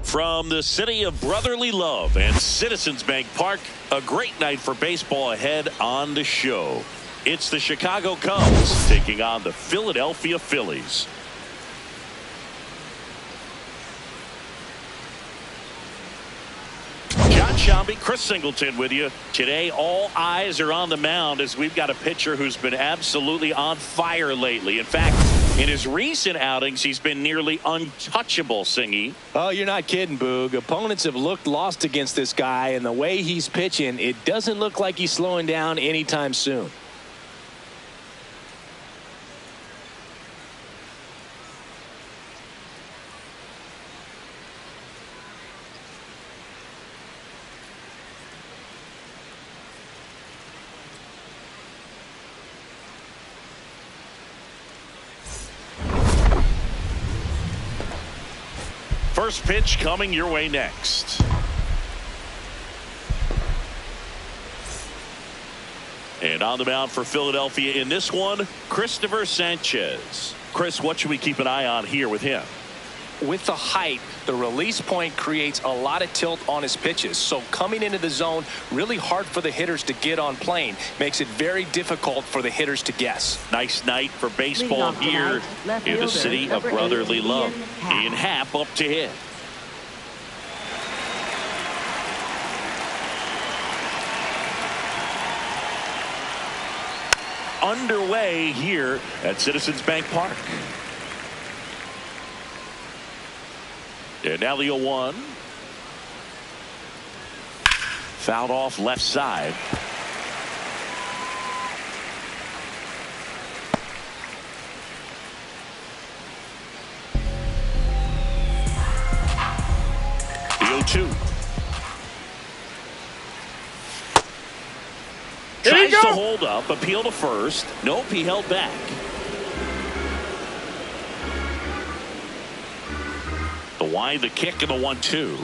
From the city of brotherly love and Citizens Bank Park, a great night for baseball ahead on the show. It's the Chicago Cubs taking on the Philadelphia Phillies. John Shambi, Chris Singleton with you. Today, all eyes are on the mound as we've got a pitcher who's been absolutely on fire lately. In fact, in his recent outings, he's been nearly untouchable, Singy. Oh, you're not kidding, Boog. Opponents have looked lost against this guy, and the way he's pitching, it doesn't look like he's slowing down anytime soon. First pitch coming your way next. And on the mound for Philadelphia in this one, Christopher Sanchez. Chris, what should we keep an eye on here with him? With the height, the release point creates a lot of tilt on his pitches. So coming into the zone, really hard for the hitters to get on plane. Makes it very difficult for the hitters to guess. Nice night for baseball here in the city of brotherly love. Ian Happ up to hit. Underway here at Citizens Bank Park. And now the 0-1. Fouled off left side. The 0-2. Tries to hold up, appeal to first. Nope, he held back. The wind, the kick, and the 1-2.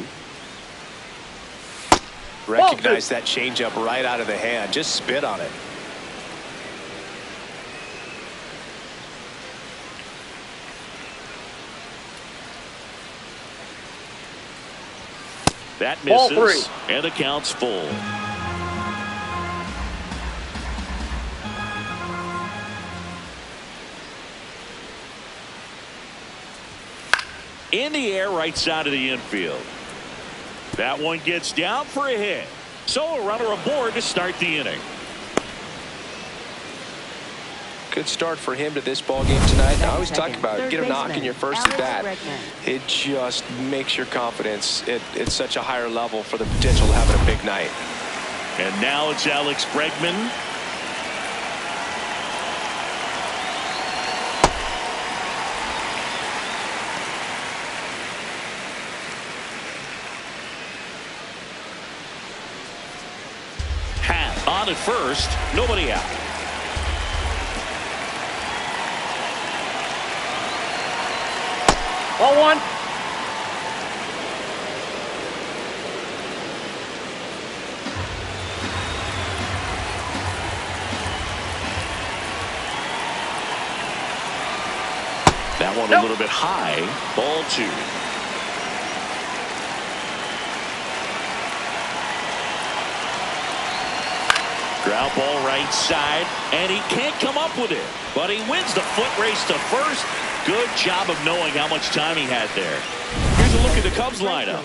Recognize that changeup right out of the hand. Just spit on it. That misses, and the count's full. In the air, right side of the infield. That one gets down for a hit. So a runner aboard to start the inning. Good start for him to this ball game tonight. I always talk about get a knock in your first at bat. It just makes your confidence it's such a higher level for the potential of having a big night. And now it's Alex Bregman. On at first, nobody out. Ball one. That one a little bit high. Ball 2. Ground ball right side, and he can't come up with it. But he wins the foot race to first. Good job of knowing how much time he had there. Here's a look at the Cubs lineup.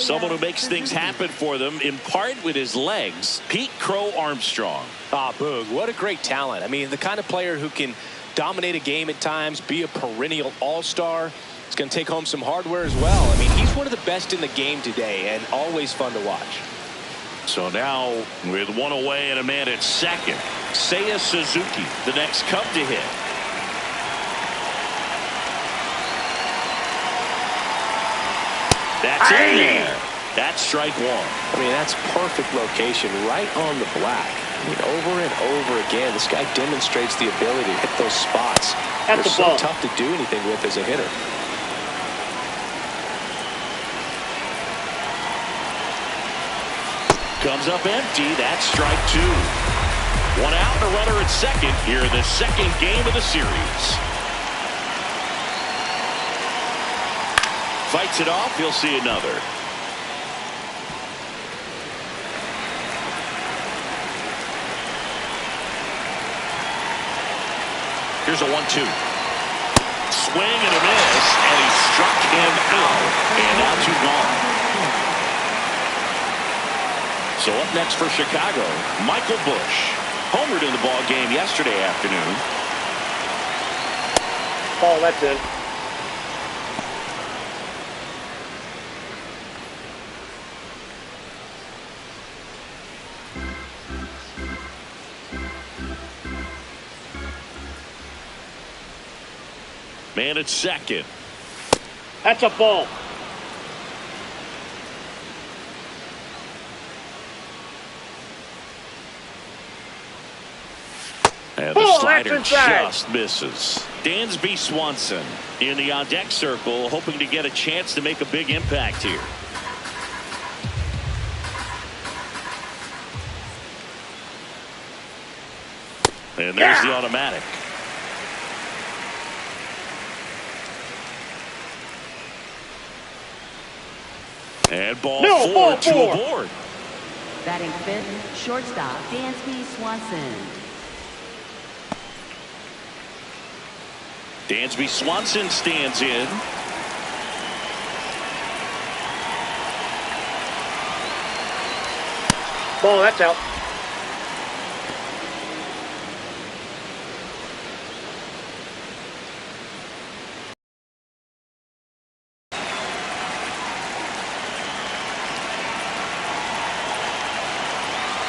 Someone who makes things happen for them, in part with his legs, Pete Crow Armstrong. Ah, Boog, what a great talent. I mean, the kind of player who can dominate a game at times, be a perennial all-star. He's going to take home some hardware as well. I mean, he's one of the best in the game today, and always fun to watch. So now, with one away and a man at second, Seiya Suzuki, the next Cub to hit. That's in there. That's strike 1. I mean, that's perfect location, right on the black. I mean, over and over again, this guy demonstrates the ability to hit those spots. They're so tough to do anything with as a hitter. Comes up empty. That's strike 2. One out and a runner at second here in the second game of the series. Fights it off. He'll see another. Here's a 1-2. Swing and a miss, and he struck him out. And now 2 gone. So up next for Chicago, Michael Busch. Homered in the ball game yesterday afternoon. Ball, that's in. Man at second. That's a ball. And the slider just misses. Dansby Swanson in the on-deck circle, hoping to get a chance to make a big impact here. And there's the automatic. And ball 4 to a board. Batting fifth, shortstop Dansby Swanson. Dansby Swanson stands in. Ball, that's out.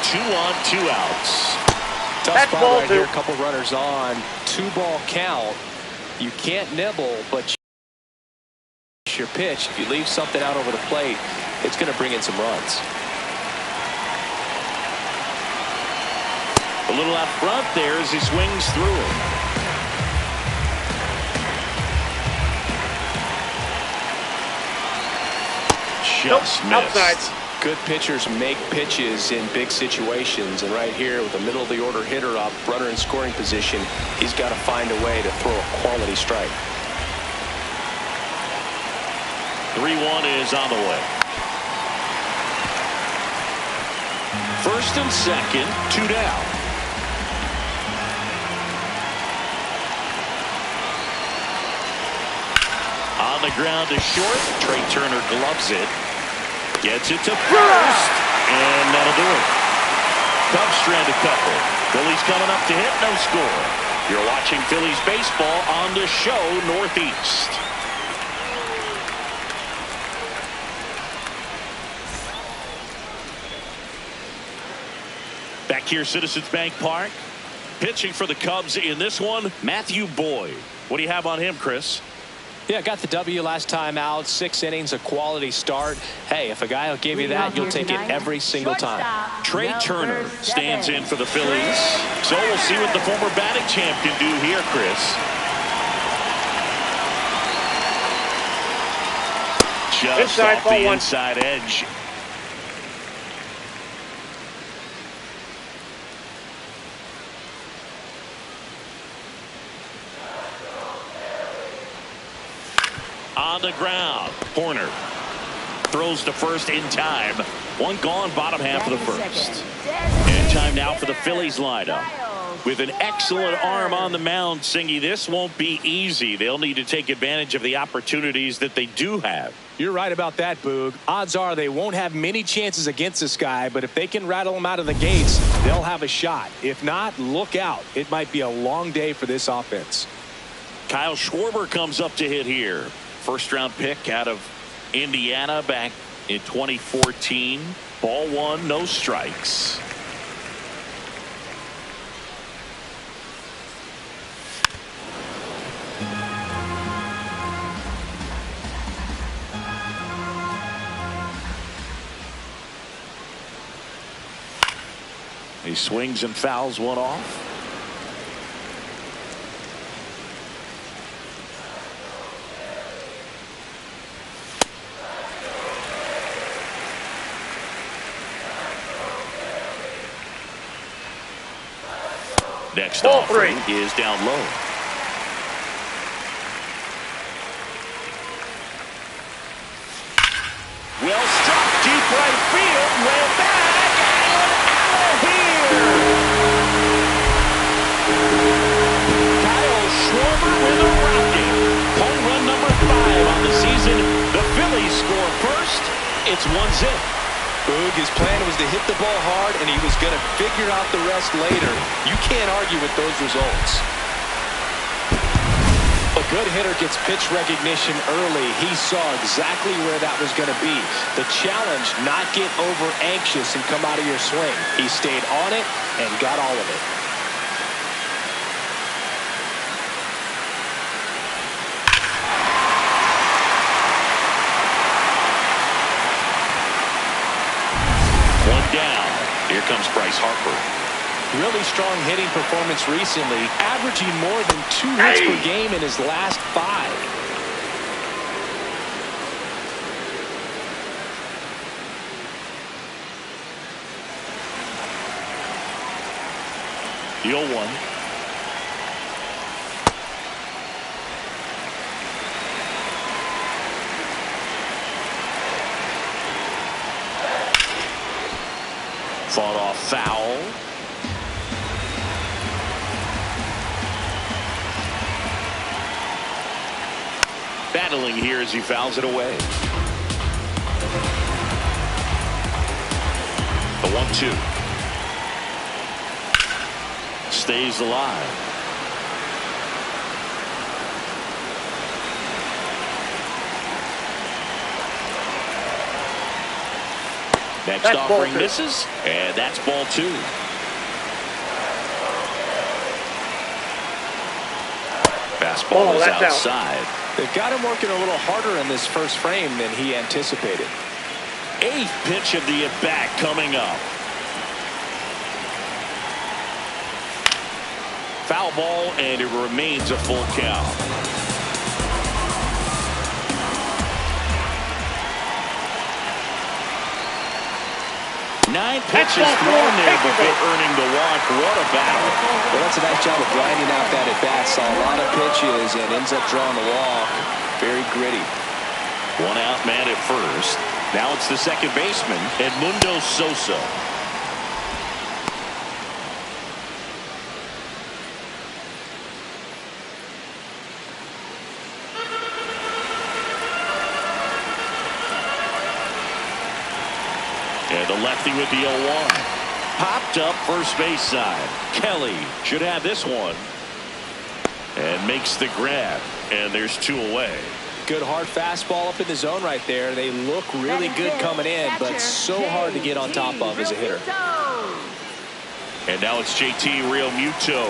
Two on, 2 outs. Tough That's spot ball right 2. here. A couple runners on. 2-ball count. You can't nibble, but your pitch. If you leave something out over the plate, it's going to bring in some runs. A little out front there as he swings through it. Just missed. Outside. Good pitchers make pitches in big situations, and right here with the middle of the order hitter up, runner in scoring position, he's got to find a way to throw a quality strike. 3-1 is on the way. First and second, 2 down. On the ground to short. Trey Turner gloves it. Gets it to first. And that'll do it. Cubs strand a couple. Phillies coming up to hit. No score. You're watching Phillies baseball on the show Northeast. Back here, Citizens Bank Park. Pitching for the Cubs in this one, Matthew Boyd. What do you have on him, Chris? Yeah, got the W last time out. 6 innings, a quality start. Hey, if a guy will give you that, you'll take it every single time. Trey Turner stands in for the Phillies. So we'll see what the former batting champ can do here, Chris. Just off the inside edge. On the ground, Horner throws to first in time. 1 gone, bottom half of the first. And time now for the Phillies lineup. With an excellent arm on the mound, Singy, this won't be easy. They'll need to take advantage of the opportunities that they do have. You're right about that, Boog. Odds are they won't have many chances against this guy, but if they can rattle him out of the gates, they'll have a shot. If not, look out. It might be a long day for this offense. Kyle Schwarber comes up to hit here. First-round pick out of Indiana back in 2014. Ball 1, no strikes. He swings and fouls one off. Next offering is down low. Swanson. The Phillies score first. It's 1-0. Boog, his plan was to hit the ball hard, and he was going to figure out the rest later. You can't argue with those results. A good hitter gets pitch recognition early. He saw exactly where that was going to be. The challenge, not get over anxious and come out of your swing. He stayed on it and got all of it. Down. Here comes Bryce Harper. Really strong hitting performance recently, averaging more than 2 hits per game in his last 5. The 0-1. Fought off foul. Battling here as he fouls it away. The 1-2. Stays alive. Next offering misses, and that's ball 2. Fastball is outside. They've got him working a little harder in this first frame than he anticipated. 8th pitch of the at-bat coming up. Foul ball, and it remains a full count. Nine pitches thrown there before earning the walk. What a battle. Well, that's a nice job of grinding out that at-bat. Saw a lot of pitches and ends up drawing the walk. Very gritty. 1 out man at first. Now it's the second baseman, Edmundo Sosa. And the lefty with the 0-1. Popped up first base side. Kelly should have this one. And makes the grab. And there's 2 away. Good hard fastball up in the zone right there. They look really good coming in, but so hard to get on top of as a hitter. And now it's JT Realmuto.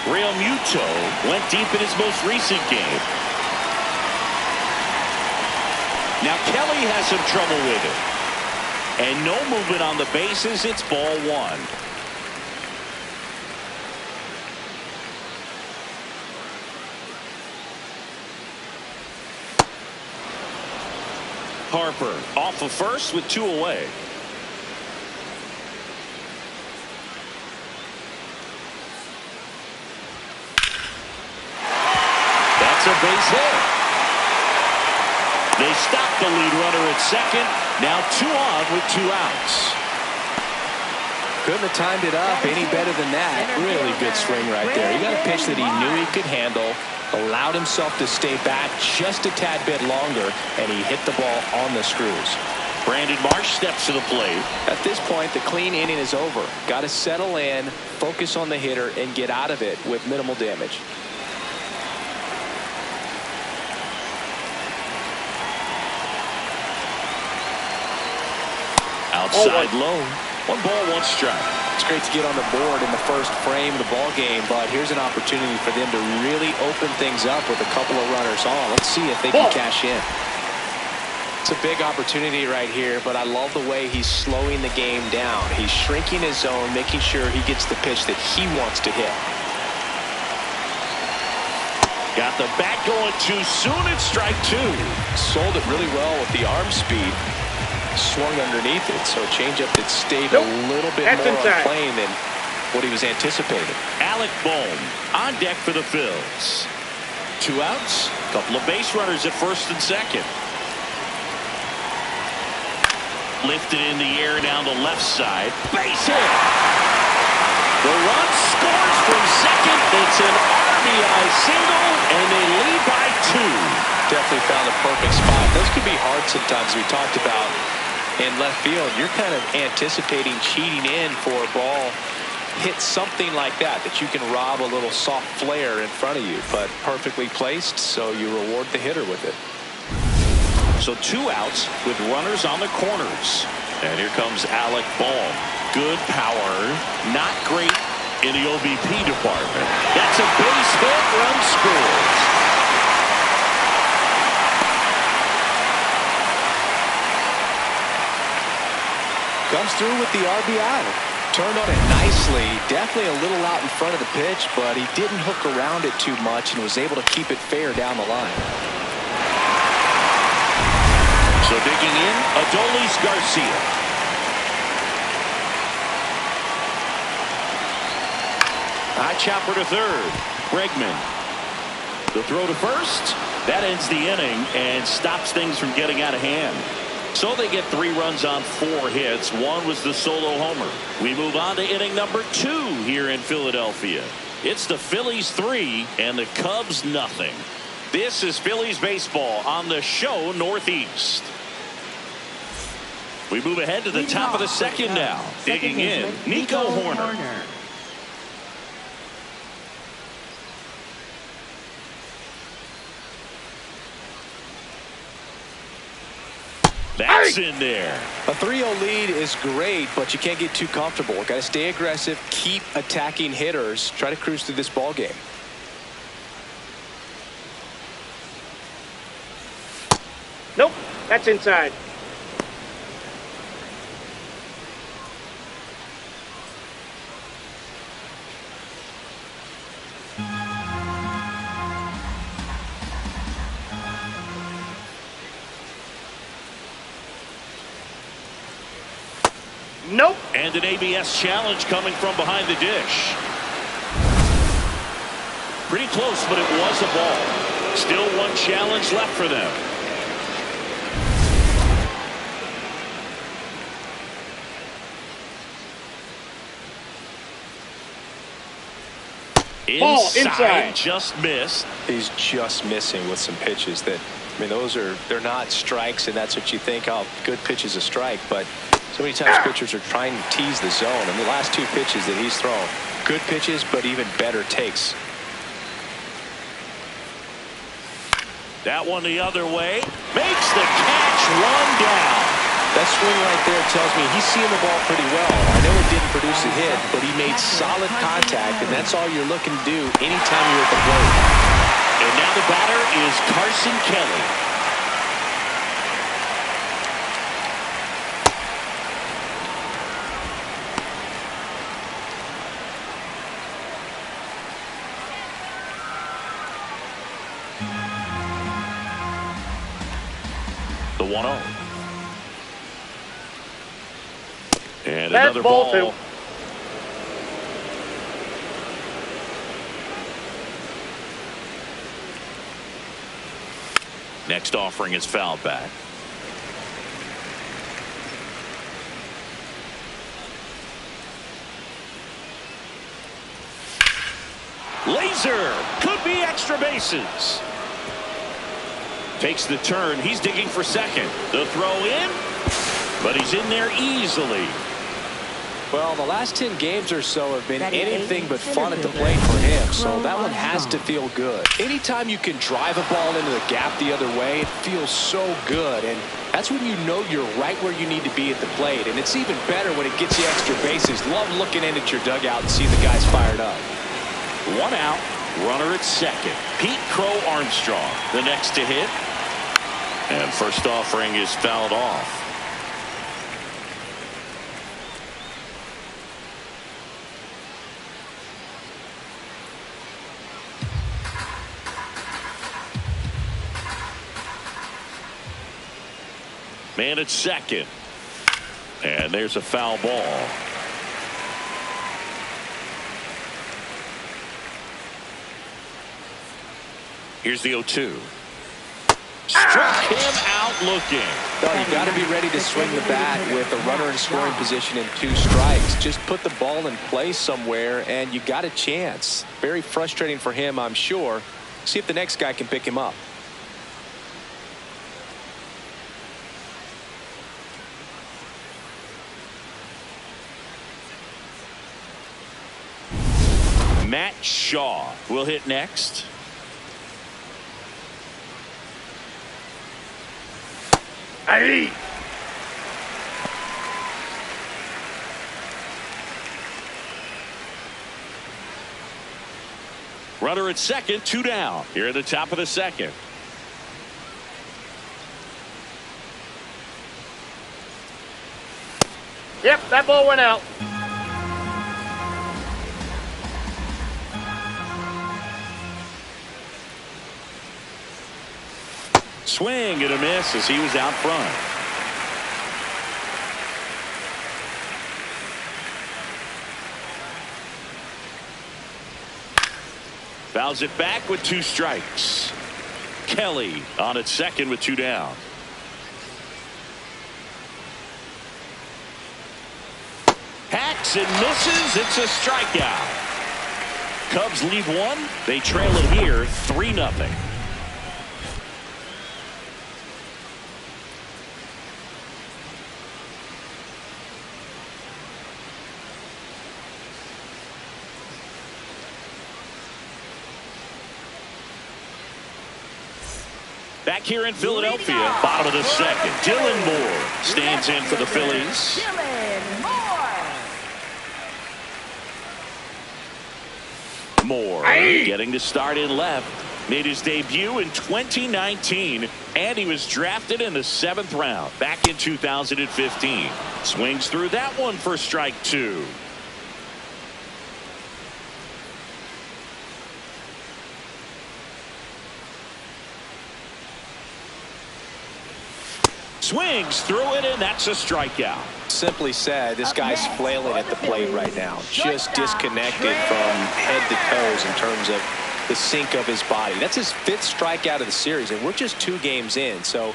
Realmuto went deep in his most recent game. Now Kelly has some trouble with it. And no movement on the bases. It's ball 1. Harper off of first with 2 away. That's a base hit. They stop the lead runner at second. Now 2 on with 2 outs. Couldn't have timed it up any better than that. Really good swing right there. He got a pitch that he knew he could handle, allowed himself to stay back just a tad bit longer, and he hit the ball on the screws. Brandon Marsh steps to the plate. At this point, the clean inning is over. Got to settle in, focus on the hitter, and get out of it with minimal damage. Outside low. 1 ball, 1 strike. It's great to get on the board in the first frame of the ball game, but here's an opportunity for them to really open things up with a couple of runners on. Let's see if they can cash in. It's a big opportunity right here, but I love the way he's slowing the game down. He's shrinking his zone, making sure he gets the pitch that he wants to hit. Got the bat going too soon. It's strike 2. Sold it really well with the arm speed. Swung underneath it, so a changeup that stayed a little bit more on plane than what he was anticipating. Alec Bohm on deck for the Phillies. 2 outs, couple of base runners at first and second. Lifted in the air down the left side. Base hit. The run scores from second. It's an RBI single, and they lead by 2. Definitely found the perfect spot. Those could be hard sometimes. We talked about in left field. You're kind of anticipating cheating in for a ball. Hit something like that you can rob a little soft flare in front of you, but perfectly placed, so you reward the hitter with it. So 2 outs with runners on the corners. And here comes Alec Bohm. Good power, not great in the OBP department. That's a base hit, run scores. Comes through with the RBI. Turned on it nicely. Definitely a little out in front of the pitch, but he didn't hook around it too much and was able to keep it fair down the line. So digging in, Adolis Garcia. High chopper to third. Bregman. The throw to first. That ends the inning and stops things from getting out of hand. So they get 3 runs on 4 hits. 1 was the solo homer. We move on to inning number 2 here in Philadelphia. It's the Phillies 3 and the Cubs nothing. This is Phillies baseball on the show Northeast. We move ahead to the top of the second now. Digging in, Nico Horner. That's in there. A 3-0 lead is great, but you can't get too comfortable. Got to stay aggressive, keep attacking hitters, try to cruise through this ball game. Nope, that's inside. Nope. And an ABS challenge coming from behind the dish. Pretty close, but it was a ball. Still 1 challenge left for them. Ball inside. Just missed. He's just missing with some pitches that, I mean, they're not strikes, and that's what you think, oh, good pitch is a strike, but so many times pitchers are trying to tease the zone. And the last 2 pitches that he's thrown, good pitches, but even better takes. That one the other way. Makes the catch, 1 down. That swing right there tells me he's seeing the ball pretty well. I know it didn't produce a hit, but he made solid contact, and that's all you're looking to do anytime you're at the plate. And now the batter is Carson Kelly. The 1-0. And That's another ball ball. 2. Next offering is fouled back. Laser could be extra bases. Takes the turn. He's digging for second. The throw in, but he's in there easily. Well, the last 10 games or so have been anything but fun at the plate for him, so that one has to feel good. Anytime you can drive a ball into the gap the other way, it feels so good, and that's when you know you're right where you need to be at the plate, and it's even better when it gets you extra bases. Love looking in at your dugout and seeing the guys fired up. 1 out, runner at second. Pete Crow Armstrong, the next to hit. And first offering is fouled off. Man at second. And there's a foul ball. Here's the 0-2. Struck him out. out looking. Oh, you got to be ready to swing the bat with a runner in scoring position and 2 strikes. Just put the ball in play somewhere, and you got a chance. Very frustrating for him, I'm sure. See if the next guy can pick him up. Matt Shaw will hit next. Aye. Runner at second, 2 down. Here at the top of the second. Yep, that ball went out. Swing and a miss as he was out front. Fouls it back with 2 strikes. Kelly on at second with 2 down. Hacks and misses. It's a strikeout. Cubs lead 1. They trail it here 3-0. Back here in Philadelphia, bottom of the second. Dylan Moore stands in for the Phillies. Moore getting to start in left. Made his debut in 2019, and he was drafted in the 7th round back in 2015. Swings through that one for strike 2. Swings through it, and that's a strikeout. Simply said, this guy's flailing at the plate right now. Just disconnected from head to toes in terms of the sink of his body. That's his 5th strikeout of the series, and we're just 2 games in. So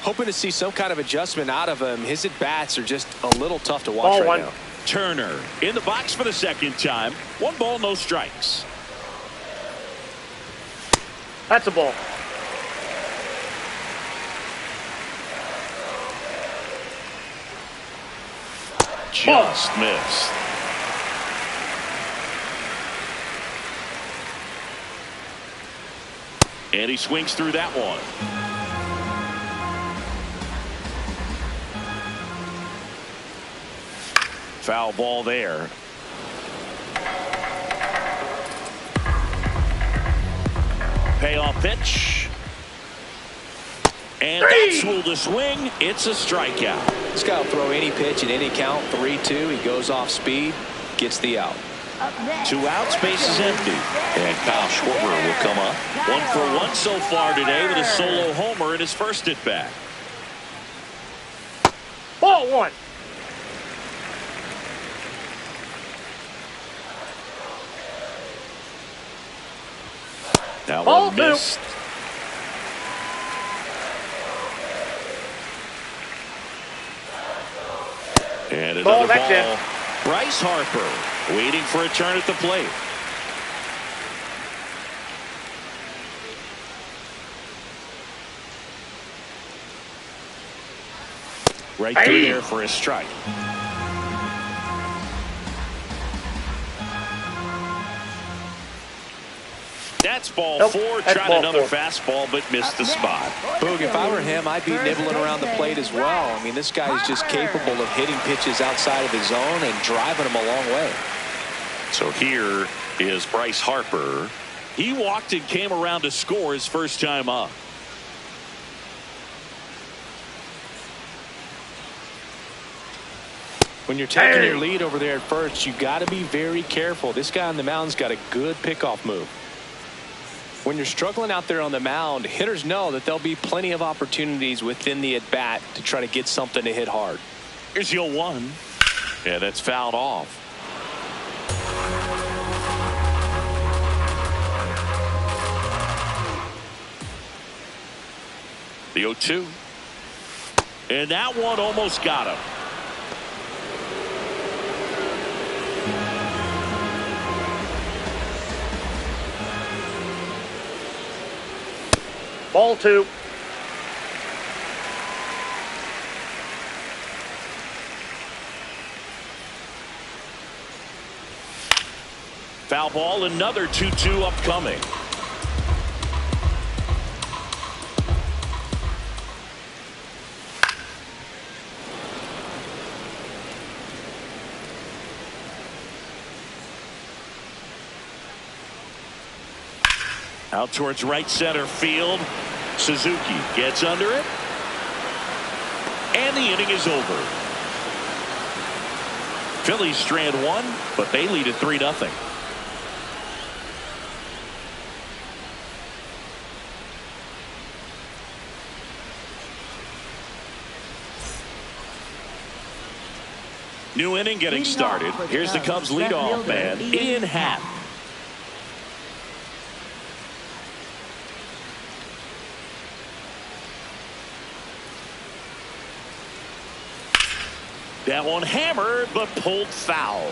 hoping to see some kind of adjustment out of him. His at-bats are just a little tough to watch right now. Turner in the box for the 2nd time. 1 ball, no strikes. That's a ball. Just missed. And he swings through that one. Foul ball there. Payoff pitch. And that's ruled a swing. It's a strikeout. This guy will throw any pitch in any count. 3-2. He goes off speed, gets the out. 2 outs, base is empty. And Kyle Schwarber will come up. 1 for 1 so far today with a solo homer in his first at bat. Ball 1. That Ball one 2. missed. And another ball. Bryce Harper waiting for a turn at the plate. Right through there for a strike. That's ball 4. Tried another fastball, but missed the spot. Boog, if I were him, I'd be nibbling around the plate as well. I mean, this guy is just capable of hitting pitches outside of his zone and driving them a long way. So here is Bryce Harper. He walked and came around to score his first time up. When you're taking your lead over there at first, you got to be very careful. This guy on the mound's got a good pickoff move. When you're struggling out there on the mound, hitters know that there'll be plenty of opportunities within the at-bat to try to get something to hit hard. Here's your 1. Yeah, that's fouled off. The 0-2. And that one almost got him. Ball 2. Foul ball, another 2-2 upcoming. Out towards right center field. Suzuki gets under it. And the inning is over. Phillies strand 1, but they lead at 3-0. New inning getting started. Here's the Cubs leadoff man, Ian Happ. That one hammered, but pulled foul.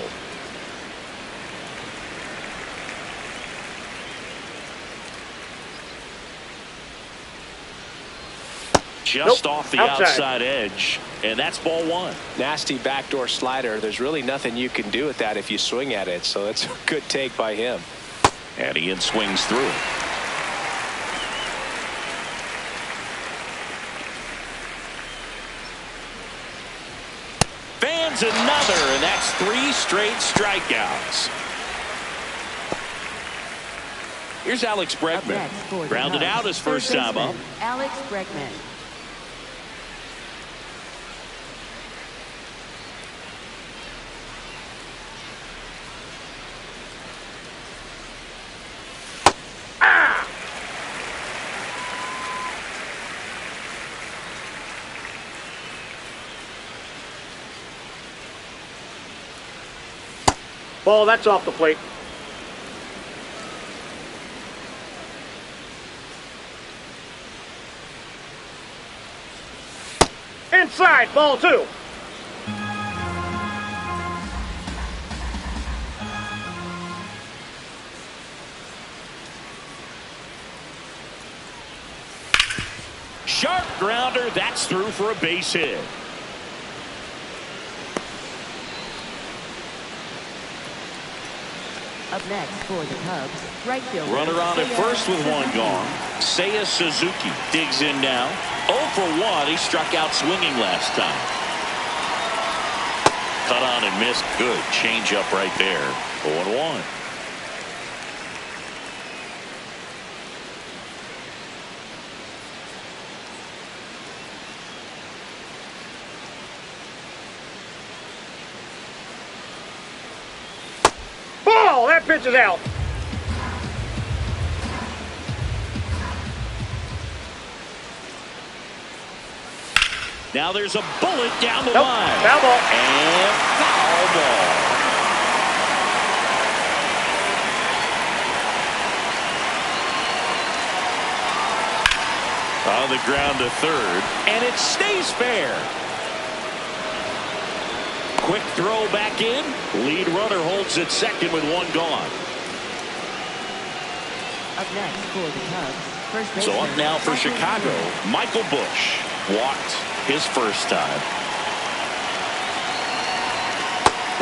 Just off the outside edge, and that's ball 1. Nasty backdoor slider. There's really nothing you can do with that if you swing at it, so that's a good take by him. And Ian swings through. Fans another, and that's 3 straight strikeouts. Here's Alex Bregman. Grounded out his first time up. Alex Bregman. Ball, that's off the plate. Inside, ball 2. Sharp grounder, that's through for a base hit. Up next for the Cubs, right fielder. Runner on at first with 1 gone. Seiya Suzuki digs in now. 0 for 1. He struck out swinging last time. Cut on and missed. Good changeup right there. 0-1. Ball, that pitch is out. Now there's a bullet down the Nope. line. Foul ball. And foul ball. On the ground to third, and it stays fair. Quick throw back in. Lead runner holds at second with 1 gone. Up next for the Cubs, first baseman. So up now for Chicago, Michael Busch. Walked his first time.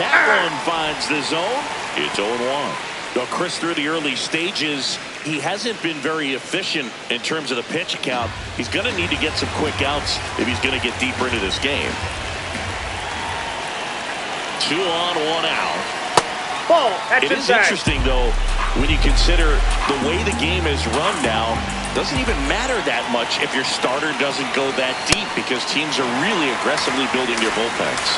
That one finds the zone. It's 0-1. Well, Chris, through the early stages, he hasn't been very efficient in terms of the pitch count. He's going to need to get some quick outs if he's going to get deeper into this game. 2 on, 1 out. Ball, that's It is inside. interesting, though, when you consider the way the game is run now. Doesn't even matter that much if your starter doesn't go that deep, because teams are really aggressively building their bullpens.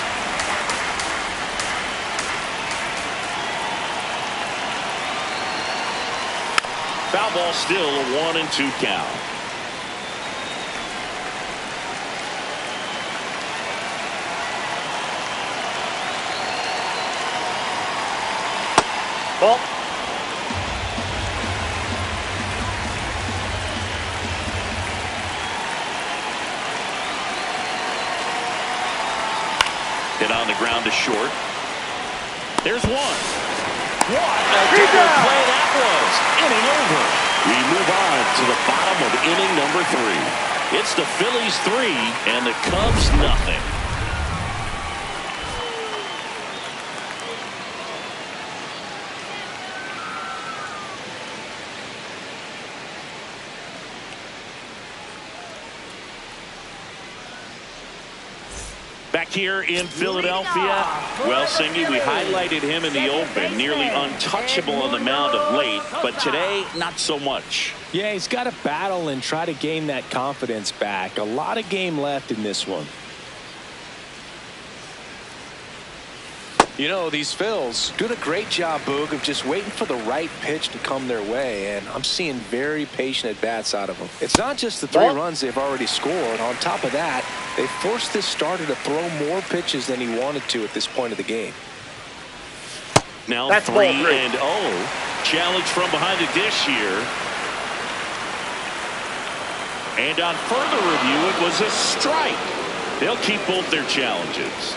Foul ball, still a 1-2 count. Ball. Hit on the ground to short. There's one. What a good play that was. Inning over. We move on to the bottom of inning number 3. It's the Phillies 3 and the Cubs nothing. Back here in Philadelphia, well, Singy, we highlighted him in the open, nearly untouchable on the mound of late, but today, not so much. Yeah, he's got to battle and try to gain that confidence back. A lot of game left in this one. You know, these Phils doing a great job, Boog, of just waiting for the right pitch to come their way, and I'm seeing very patient at-bats out of them. It's not just the 3 runs they've already scored. On top of that, they forced this starter to throw more pitches than he wanted to at this point of the game. Now 3-0. Challenge from behind the dish here. And on further review, it was a strike. They'll keep both their challenges.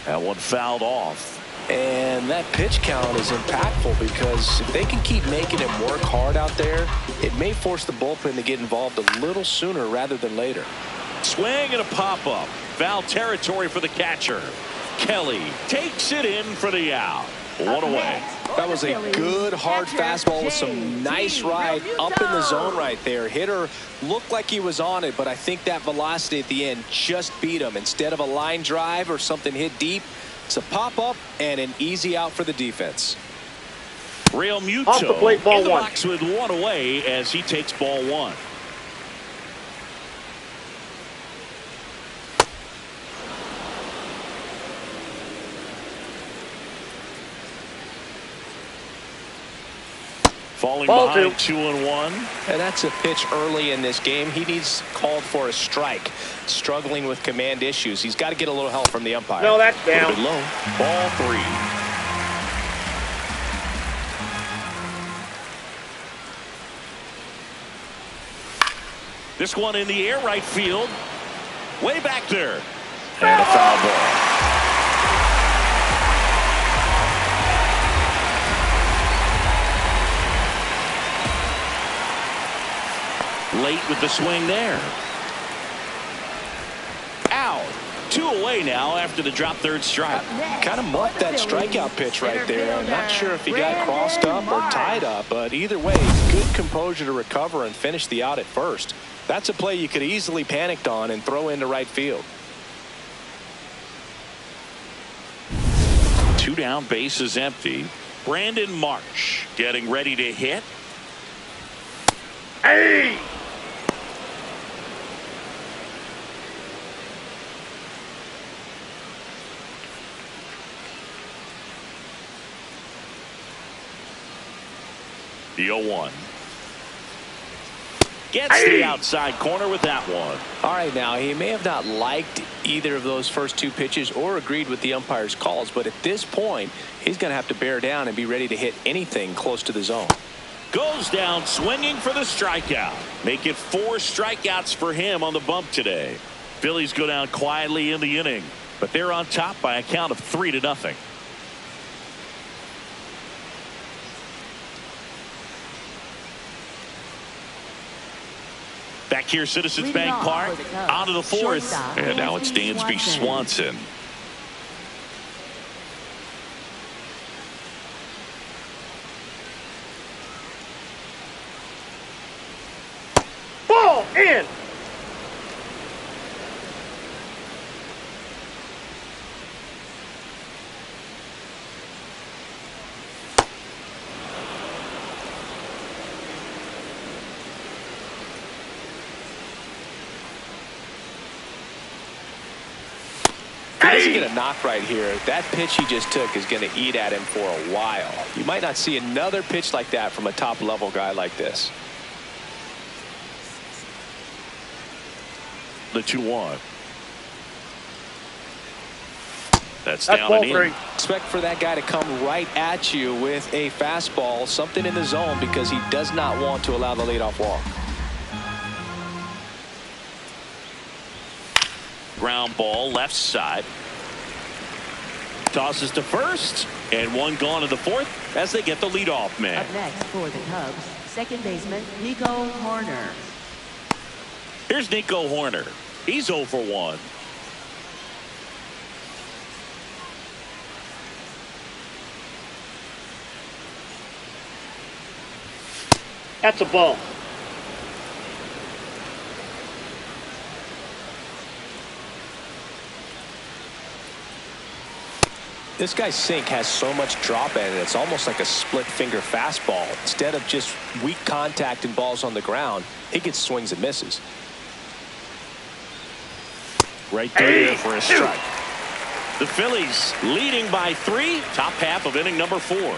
That one fouled off. And that pitch count is impactful because if they can keep making him work hard out there, it may force the bullpen to get involved a little sooner rather than later. Swing and a pop-up. Foul territory for the catcher. Kelly takes it in for the out. One away. That was a good hard fastball with some nice ride up in the zone right there. Hitter looked like he was on it, but I think that velocity at the end just beat him. Instead of a line drive or something hit deep, it's a pop-up and an easy out for the defense. Real Muto off the plate, ball in the one. box with one away as he takes ball 1. Falling ball behind 2-1. And that's a pitch early in this game. He needs called for a strike. Struggling with command issues. He's got to get a little help from the umpire. No, that's down. Low. Ball 3. This one in the air right field. Way back there. And a foul ball. Late with the swing there. Out. 2 away now after the drop third strike. Kind of muffed that strikeout pitch right there. I'm not sure if he got crossed up or tied up, but either way, good composure to recover and finish the out at first. That's a play you could easily panicked on and throw into right field. 2 down, bases empty. Brandon Marsh getting ready to hit. Hey! The 0-1. Gets the outside corner with that one. All right, now, he may have not liked either of those first 2 pitches or agreed with the umpire's calls, but at this point, he's going to have to bear down and be ready to hit anything close to the zone. Goes down swinging for the strikeout. Make it 4 strikeouts for him on the bump today. Phillies go down quietly in the inning, but they're on top by a count of 3-0. Back here, Citizens Bank Park, on to the 4th, and now it's Dansby Swanson. Ball in. If he doesn't get a knock right here, that pitch he just took is going to eat at him for a while. You might not see another pitch like that from a top-level guy like this. The 2-1. That's That's down ball and in. 3. Expect for that guy to come right at you with a fastball, something in the zone, because he does not want to allow the leadoff walk. Ground ball left side. Tosses to first, and one gone to the fourth as they get the leadoff man. Up next for the Cubs, second baseman Nico Horner. Here's Nico Horner. He's 0 for 1. That's a ball. This guy's sink has so much drop in it. It's almost like a split finger fastball. Instead of just weak contact and balls on the ground, he gets swings and misses. Right there for a strike. The Phillies leading by 3. Top half of inning number 4.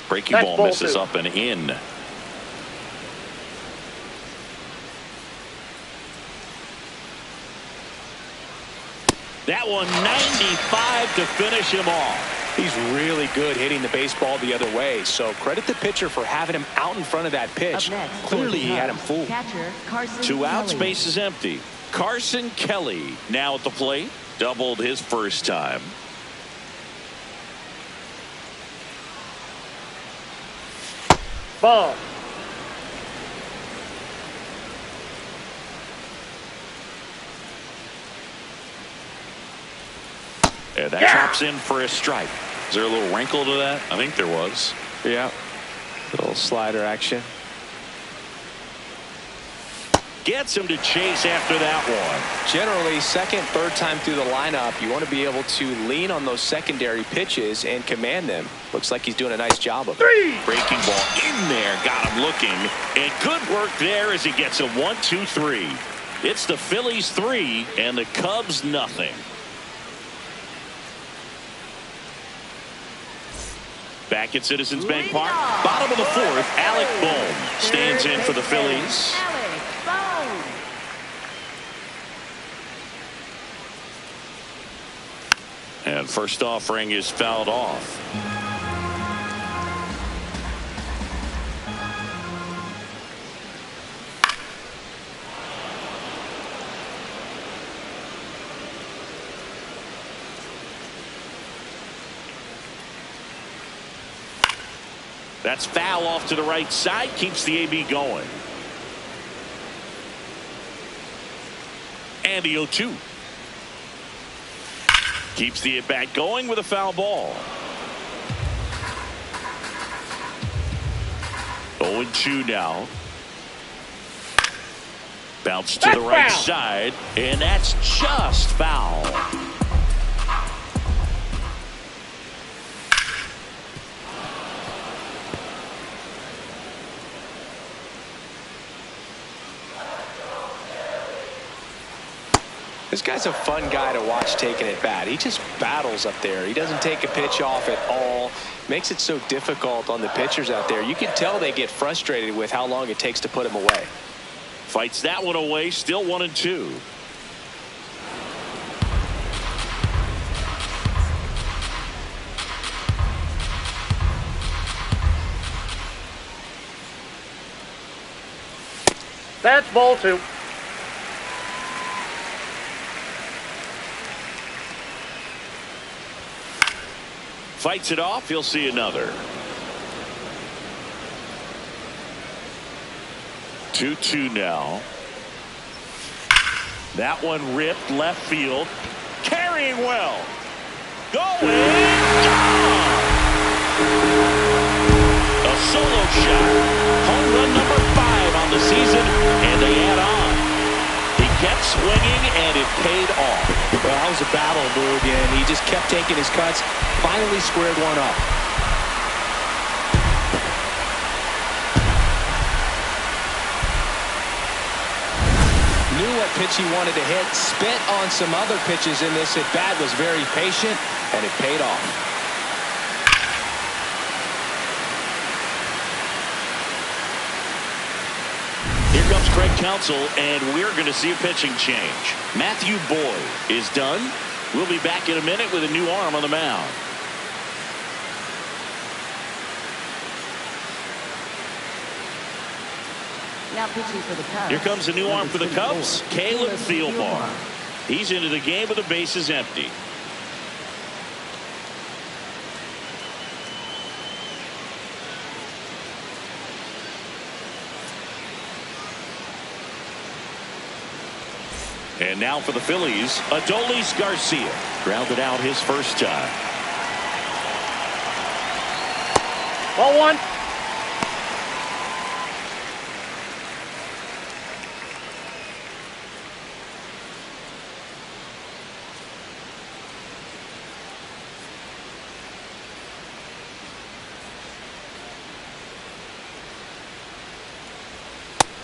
Breaking That's ball ball misses 2. up and in. That one 95 to finish him off. He's really good hitting the baseball the other way, so credit the pitcher for having him out in front of that pitch. Up next, Clearly he had him fooled. Catcher Carson 2 outs, Kelly. base is empty. Carson Kelly now at the plate. Doubled his first time. Ball. And that chops in for a strike. Is there a little wrinkle to that? I think there was. Yeah. Little slider action. Gets him to chase after that one. Generally, second, third time through the lineup, you want to be able to lean on those secondary pitches and command them. Looks like he's doing a nice job of it. 3. Breaking ball in there, got him looking. And good work there as he gets a 1-2-3. It's the Phillies 3 and the Cubs nothing. Back at Citizens Bank Park, bottom of the 4th, Alec Bohm stands in for the Phillies. Alec Bohm. And first offering is fouled off. That's foul off to the right side, keeps the AB going. And the 0-2. Keeps the at-bat going with a foul ball. 0-2 now. Bounce to the right side, and that's just foul. This guy's a fun guy to watch taking it bat. He just battles up there. He doesn't take a pitch off at all. Makes it so difficult on the pitchers out there. You can tell they get frustrated with how long it takes to put him away. Fights that one away, still 1-2. That's ball 2. Fights it off, he'll see another. 2-2 now. That one ripped left field. Carrying well. Going. Gone. A solo shot. Home run number 5 on the season, and they add on. He kept swinging, and it paid off. Well, that was a battle, Boog, and he just kept taking his cuts. Finally squared one up. Knew what pitch he wanted to hit. Spent on some other pitches in this at bat. Was very patient, and it paid off. Here comes Craig Counsell, and we're going to see a pitching change. Matthew Boyd is done. We'll be back in a minute with a new arm on the mound. Now pitching for the Cubs. Here comes a new arm for the Cubs, Caleb Thielbar. He's into the game with the bases empty. And now for the Phillies, Adolis Garcia. Grounded out his first time. Ball one.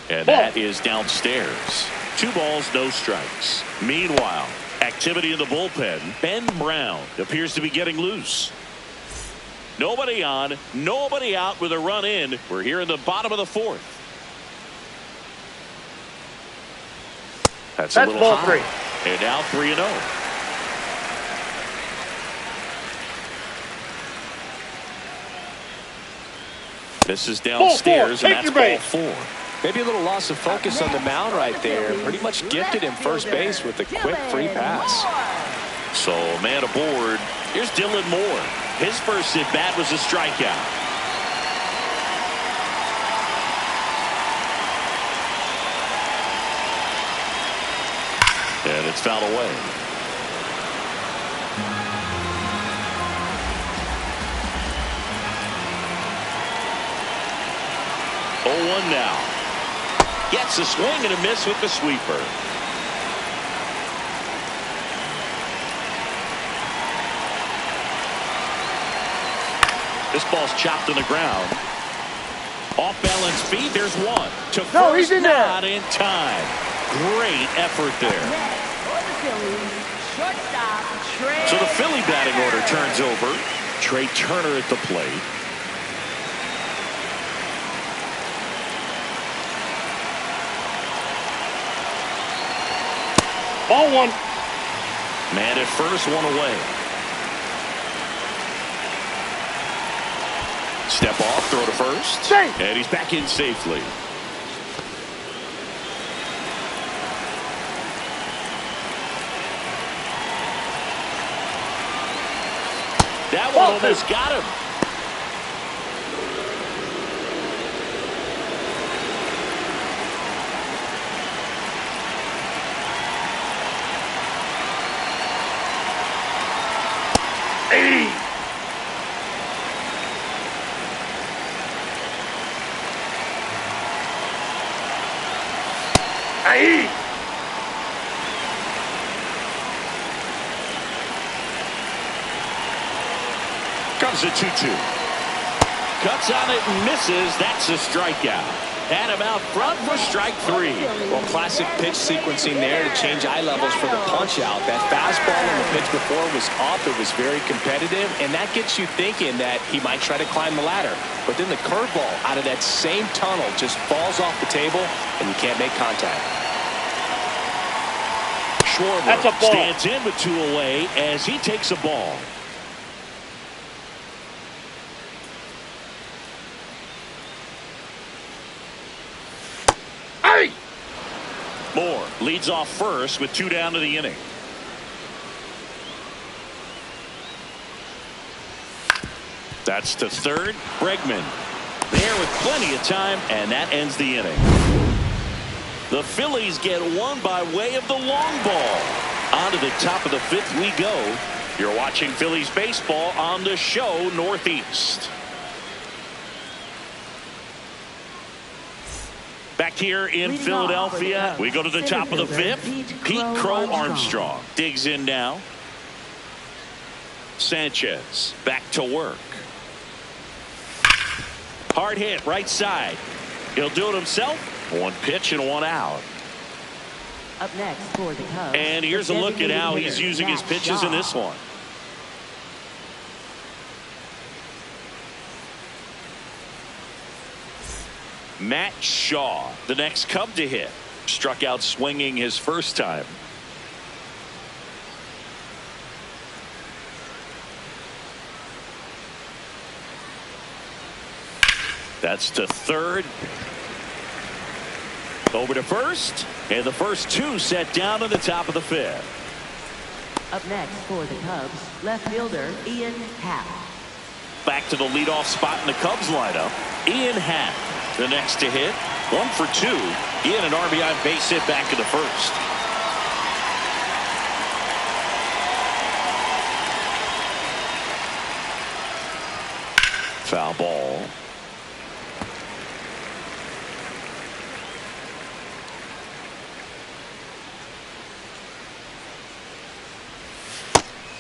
And that is downstairs. 2 balls, no strikes. Meanwhile, activity in the bullpen. Ben Brown appears to be getting loose. Nobody on, nobody out with a run in. We're here in the bottom of the 4th. That's a little ball high. 3. And now 3-0. This is downstairs, and that's ball 4. Maybe a little loss of focus on the mound right there. Pretty much gifted him first base with a quick free pass. So, man aboard. Here's Dylan Moore. His first at bat was a strikeout. And it's fouled away. Oh, 1 now. Gets a swing and a miss with the sweeper. This ball's chopped on the ground. Off balance feet. There's one. To first, he's in there. Not in time. Great effort there. So the Philly batting order turns over. Trey Turner at the plate. Ball 1. Man at first, 1 away. Step off, throw to first. Safe. And he's back in safely. That one almost got him. Comes a 2-2. Cuts on it and misses. That's a strikeout. Had him out front for strike 3. Well, classic pitch sequencing there to change eye levels for the punch out. That fastball on the pitch before was up. It was very competitive, and that gets you thinking that he might try to climb the ladder. But then the curveball out of that same tunnel just falls off the table, and you can't make contact. Schwarber stands in with 2 away as he takes a ball. Moore leads off first with 2 down to the inning. That's to third. Bregman there with plenty of time, and that ends the inning. The Phillies get one by way of the long ball. On to the top of the 5th we go. You're watching Phillies baseball on the show Northeast. Back here in Philadelphia, we go to the top of the 5th. Pete Crow Armstrong digs in now. Sanchez back to work. Hard hit right side. He'll do it himself. 1 pitch and 1 out. Up next for the Cubs. And here's a look at how he's using his pitches in this one. Matt Shaw, the next Cub to hit. Struck out swinging his first time. That's to third. Over to first. And the first two set down to the top of the fifth. Up next for the Cubs, left fielder Ian Happ. Back to the leadoff spot in the Cubs lineup. Ian Happ, the next to hit. 1 for 2. Ian, an RBI base hit back in the first. Foul ball.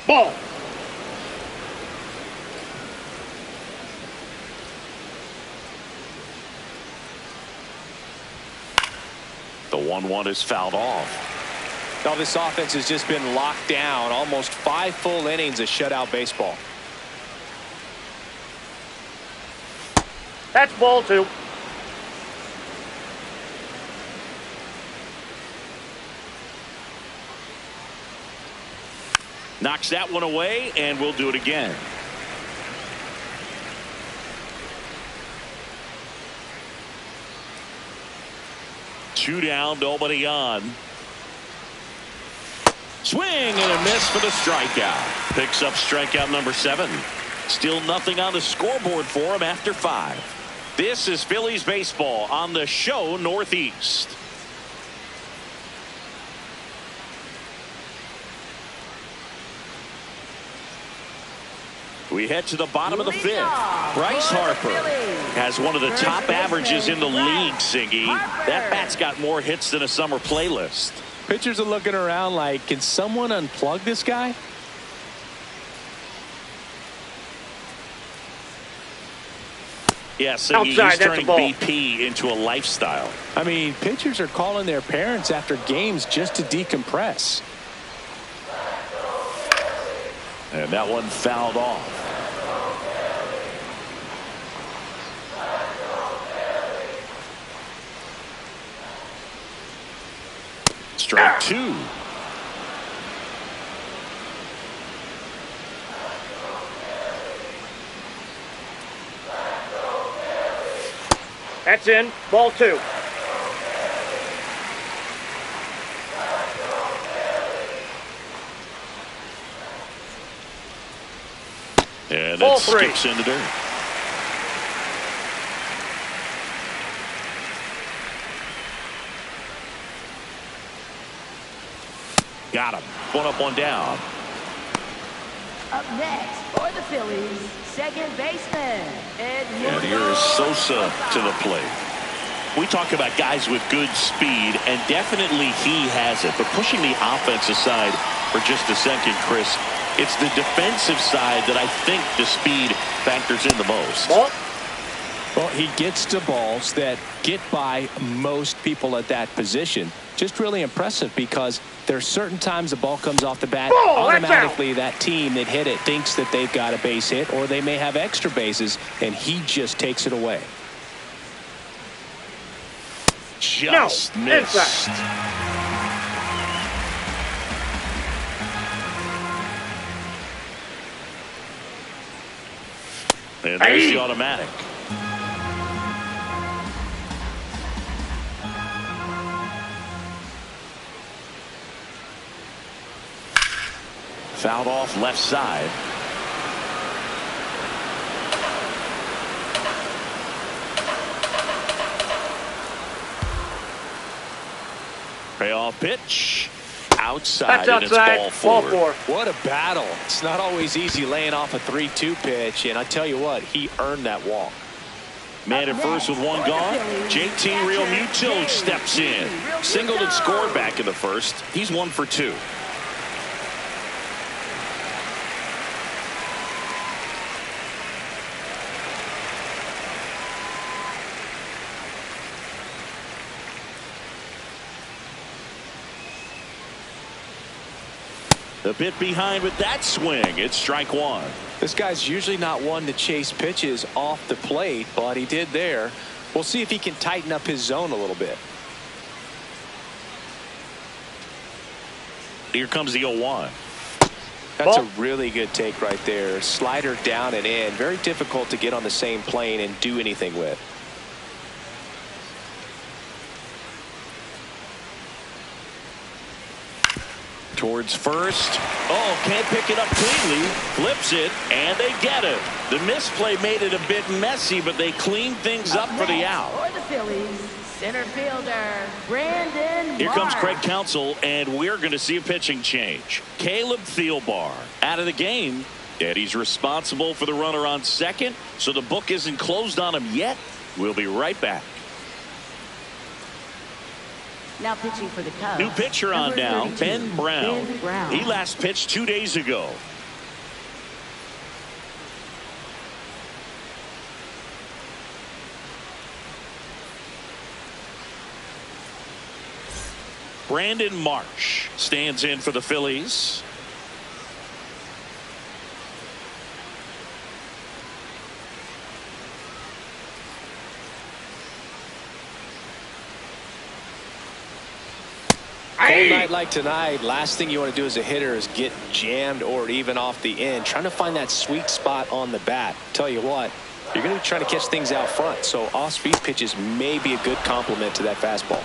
Ball. The 1-1 is fouled off. Now this offense has just been locked down. Almost 5 full innings of shutout baseball. That's ball 2. Knocks that one away, and we'll do it again. Two down, nobody on. Swing and a miss for the strikeout. Picks up strikeout number 7. Still nothing on the scoreboard for him after 5. This is Phillies baseball on the show Northeast. We head to the bottom of the 5th. Bryce Harper has one of the top averages in the league, Singy. That bat's got more hits than a summer playlist. Pitchers are looking around like, can someone unplug this guy? Yeah, Singy, he's turning BP into a lifestyle. I mean, pitchers are calling their parents after games just to decompress. And that one fouled off. Strike 2. That's in. Ball 2. And Ball that 3. skips in the dirt. Got him. One up, one down. Up next for the Phillies, second baseman And here is Sosa to the plate. We talk about guys with good speed, and definitely he has it. But pushing the offense aside for just a second, Chris, it's the defensive side that I think the speed factors in the most. Ball. Well, he gets to balls that get by most people at that position. Just really impressive because there are certain times the ball comes off the bat. Automatically, that team that hit it thinks that they've got a base hit, or they may have extra bases, and he just takes it away. Just missed. And there's the automatic. Fouled off left side. Payoff pitch. Outside. That's outside. And it's ball 4. What a battle. It's not always easy laying off a 3-2 pitch, and I tell you what, he earned that walk. Man at first with one gone. JT Real Muto steps in. Singled and scored back in the first. He's 1 for 2. A bit behind with that swing. It's strike one. This guy's usually not one to chase pitches off the plate, but he did there. We'll see if he can tighten up his zone a little bit. Here comes the 0-1. That's a really good take right there. Slider down and in. Very difficult to get on the same plane and do anything with. Towards first. Oh, can't pick it up cleanly. Flips it, and they get it. The misplay made it a bit messy, but they cleaned things up for the out. For the Phillies, center fielder, Brandon Here comes Marsh. Craig Counsell, and we're going to see a pitching change. Caleb Thielbar out of the game, and he's responsible for the runner on second, so the book isn't closed on him yet. We'll be right back. Now pitching for the Cubs. New pitcher on number now, 32, Ben Brown. Ben Brown. He last pitched 2 days ago. Brandon Marsh stands in for the Phillies. Cold night like tonight, last thing you want to do as a hitter is get jammed or even off the end. Trying to find that sweet spot on the bat. Tell you what, you're going to be trying to catch things out front, so off-speed pitches may be a good complement to that fastball.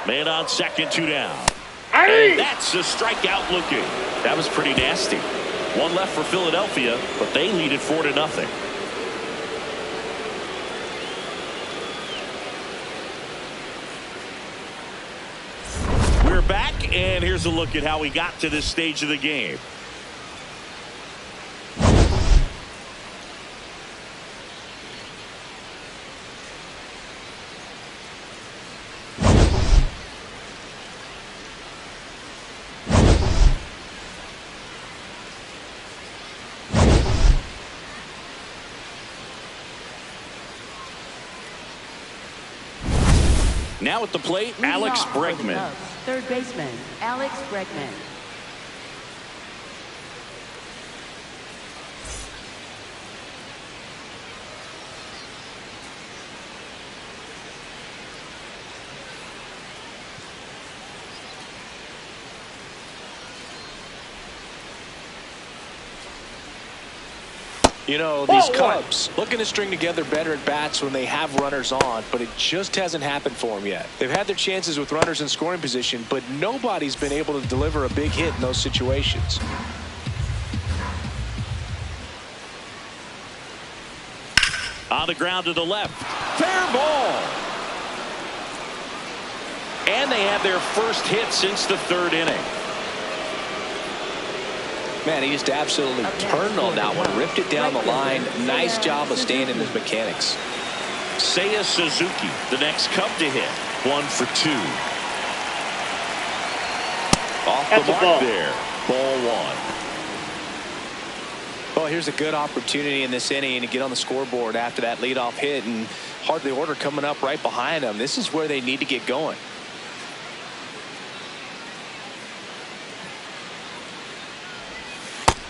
Man on second, 2 down. And that's a strikeout looking. That was pretty nasty. One left for Philadelphia, but they lead it 4-0. We're back, and here's a look at how we got to this stage of the game. Now at the plate, Leading Alex off for the Bregman. Cubs, third baseman, Alex Bregman. You know, these Cubs looking to string together better at bats when they have runners on, but it just hasn't happened for them yet. They've had their chances with runners in scoring position, but nobody's been able to deliver a big hit in those situations. On the ground to the left. Fair ball. And they have their first hit since the 3rd inning. Man, he just absolutely turned on that one, ripped it down the line. Nice job of staying in his mechanics. Seiya Suzuki, the next Cub to hit. 1 for 2. Off the mark there. Ball 1. Well, here's a good opportunity in this inning to get on the scoreboard after that leadoff hit, and hardly order coming up right behind them. This is where they need to get going.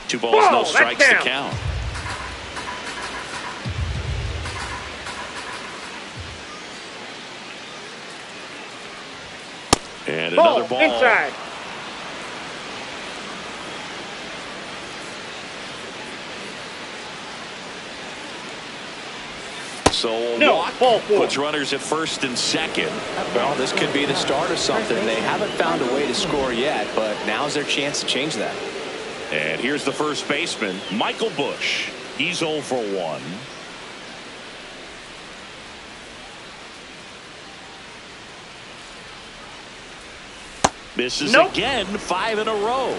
Two balls, no strikes to count. And another ball. Inside. So a walk puts runners at first and second. Well, this could be the start of something. They haven't found a way to score yet, but now's their chance to change that. And here's the first baseman, Michael Busch. He's 0 for 1. Misses again, 5 in a row.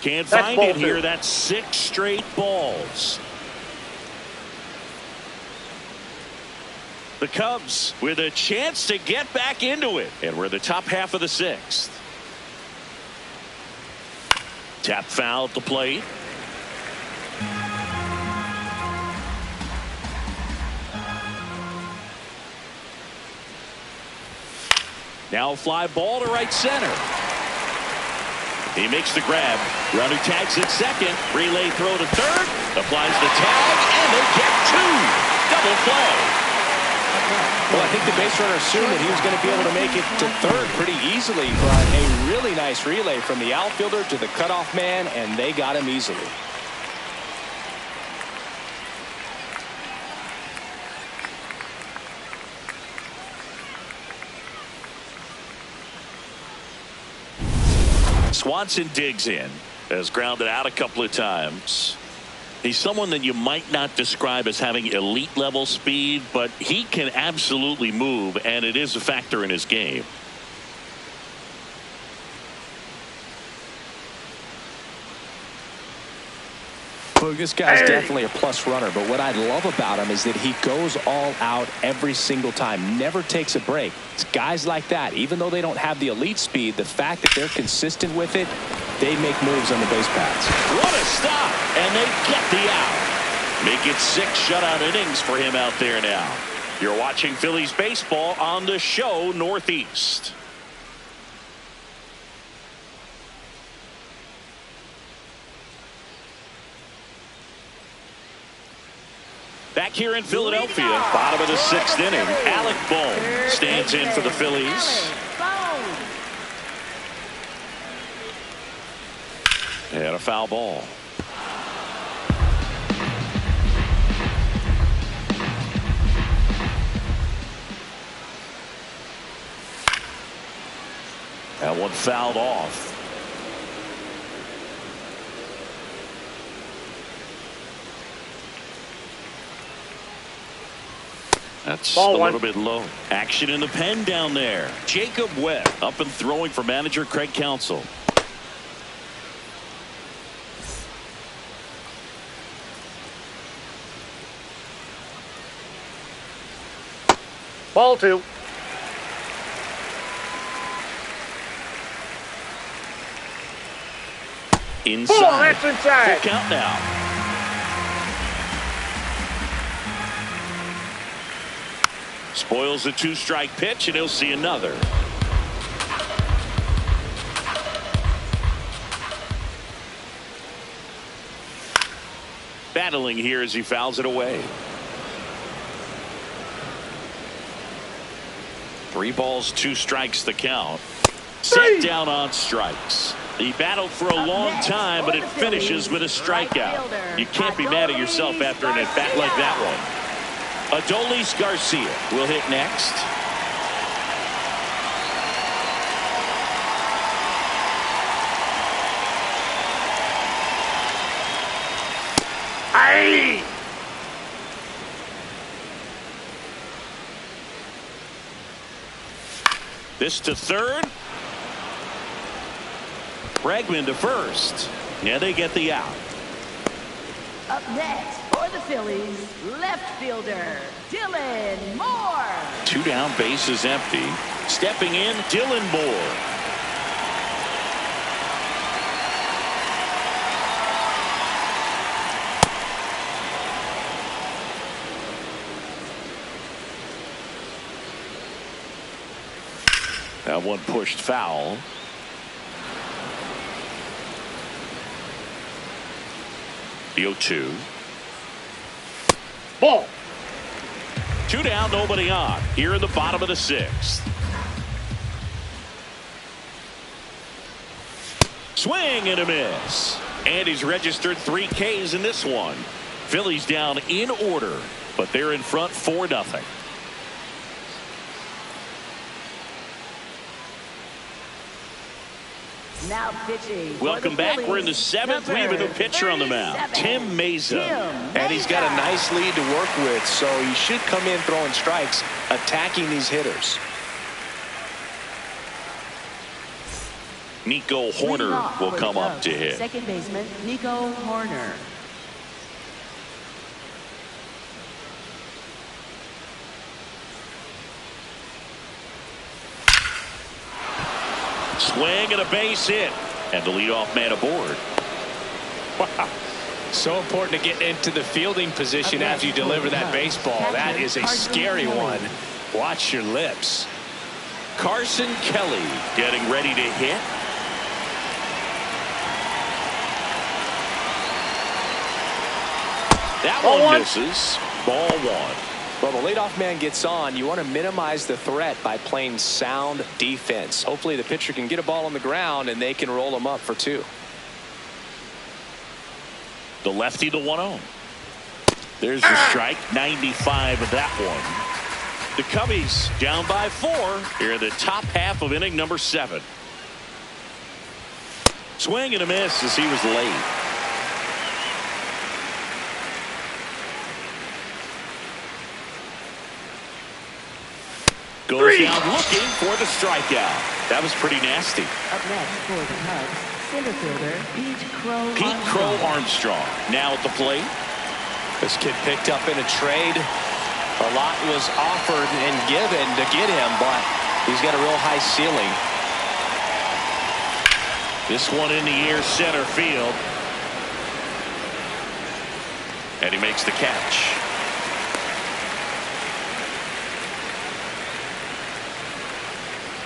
Can't find it here. That's 6 straight balls. The Cubs with a chance to get back into it. And we're in the top half of the sixth. Tap foul at the plate. Now a fly ball to right center. He makes the grab. Runner tags at second. Relay throw to third. Applies the tag, and they get two. Double play. Well, I think the base runner assumed that he was going to be able to make it to third pretty easily, but a really nice relay from the outfielder to the cutoff man, and they got him easily. Swanson digs in. Has grounded out a couple of times. He's someone that you might not describe as having elite level speed, but he can absolutely move, and it is a factor in his game. Well, this guy's definitely a plus runner, but what I love about him is that he goes all out every single time, never takes a break. It's guys like that, even though they don't have the elite speed, the fact that they're consistent with it, they make moves on the base paths. What a stop, and they get the out. Make it 6 shutout innings for him out there now. You're watching Phillies baseball on the show Northeast. Back here in Philadelphia, bottom of the 6th inning, Alec Bohm stands in for the Phillies. And a foul ball. That one fouled off. That's a little bit low. Action in the pen down there. Jacob Webb up and throwing for manager Craig Counsell. Ball 2. Inside. Oh, that's inside. Full count now. Spoils the 2-strike pitch, and he'll see another. Battling here as he fouls it away. 3 balls, 2 strikes the count. Set down on strikes. He battled for a long time, but it finishes with a strikeout. You can't be mad at yourself after an at-bat like that one. Adolis Garcia will hit next. Aye. This to third. Bregman to first. Yeah, they get the out. Up next for the Phillies, left fielder Dylan Moore. 2 down, bases empty. Stepping in, Dylan Moore. That one pushed foul. The 0-2. Ball. 2 down, nobody on. Here in the bottom of the 6th. Swing and a miss. And he's registered 3 Ks in this one. Phillies down in order, but they're in front 4-0. Now pitching. Welcome back. We're in the 7th. We have a new pitcher on the mound, Tim Mesa. And he's got a nice lead to work with, so he should come in throwing strikes, attacking these hitters. Nico Horner will come up to hit. Second baseman Nico Horner. Swing and a base hit. And the leadoff man aboard. Wow. So important to get into the fielding position after you deliver that baseball. That is a scary one. Watch your lips. Carson Kelly getting ready to hit. That one misses. Ball one. Well, the leadoff man gets on. You want to minimize the threat by playing sound defense. Hopefully the pitcher can get a ball on the ground and they can roll him up for 2. The lefty, the 1-0. There's the strike. 95 of that one. The Cubbies down by 4 here in the top half of inning number 7. Swing and a miss as he was late. Goes down looking for the strikeout. That was pretty nasty. Up next for the Cubs, center fielder Pete Crow Armstrong now at the plate. This kid picked up in a trade. A lot was offered and given to get him, but he's got a real high ceiling. This one in the air center field. And he makes the catch.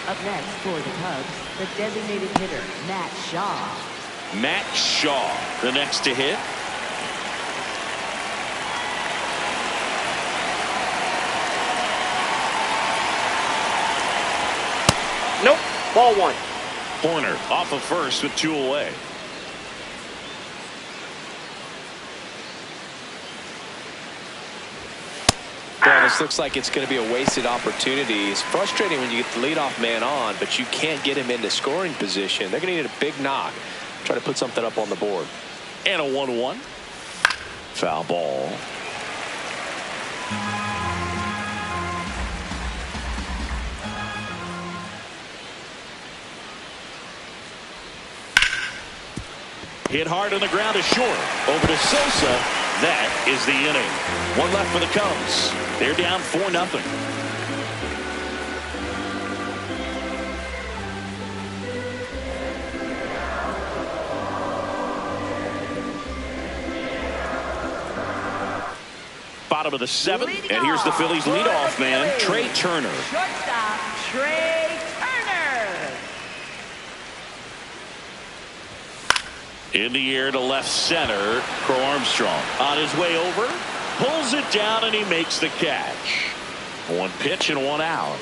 Up next for the Cubs, the designated hitter, Matt Shaw. Matt Shaw, the next to hit. Nope. Ball 1. Horner off of first with 2 away. Well, this looks like it's going to be a wasted opportunity. It's frustrating when you get the leadoff man on, but you can't get him into scoring position. They're going to need a big knock. Try to put something up on the board. And a 1-1. Foul ball. Hit hard on the ground is short. Over to Sosa. That is the inning. 1 left for the Cubs. They're down 4-0. Bottom of the 7th, and here's the Phillies leadoff man, Trey Turner. Shortstop, Trey Turner. In the air to left center, Crow Armstrong on his way over, pulls it down, and he makes the catch. 1 pitch and 1 out.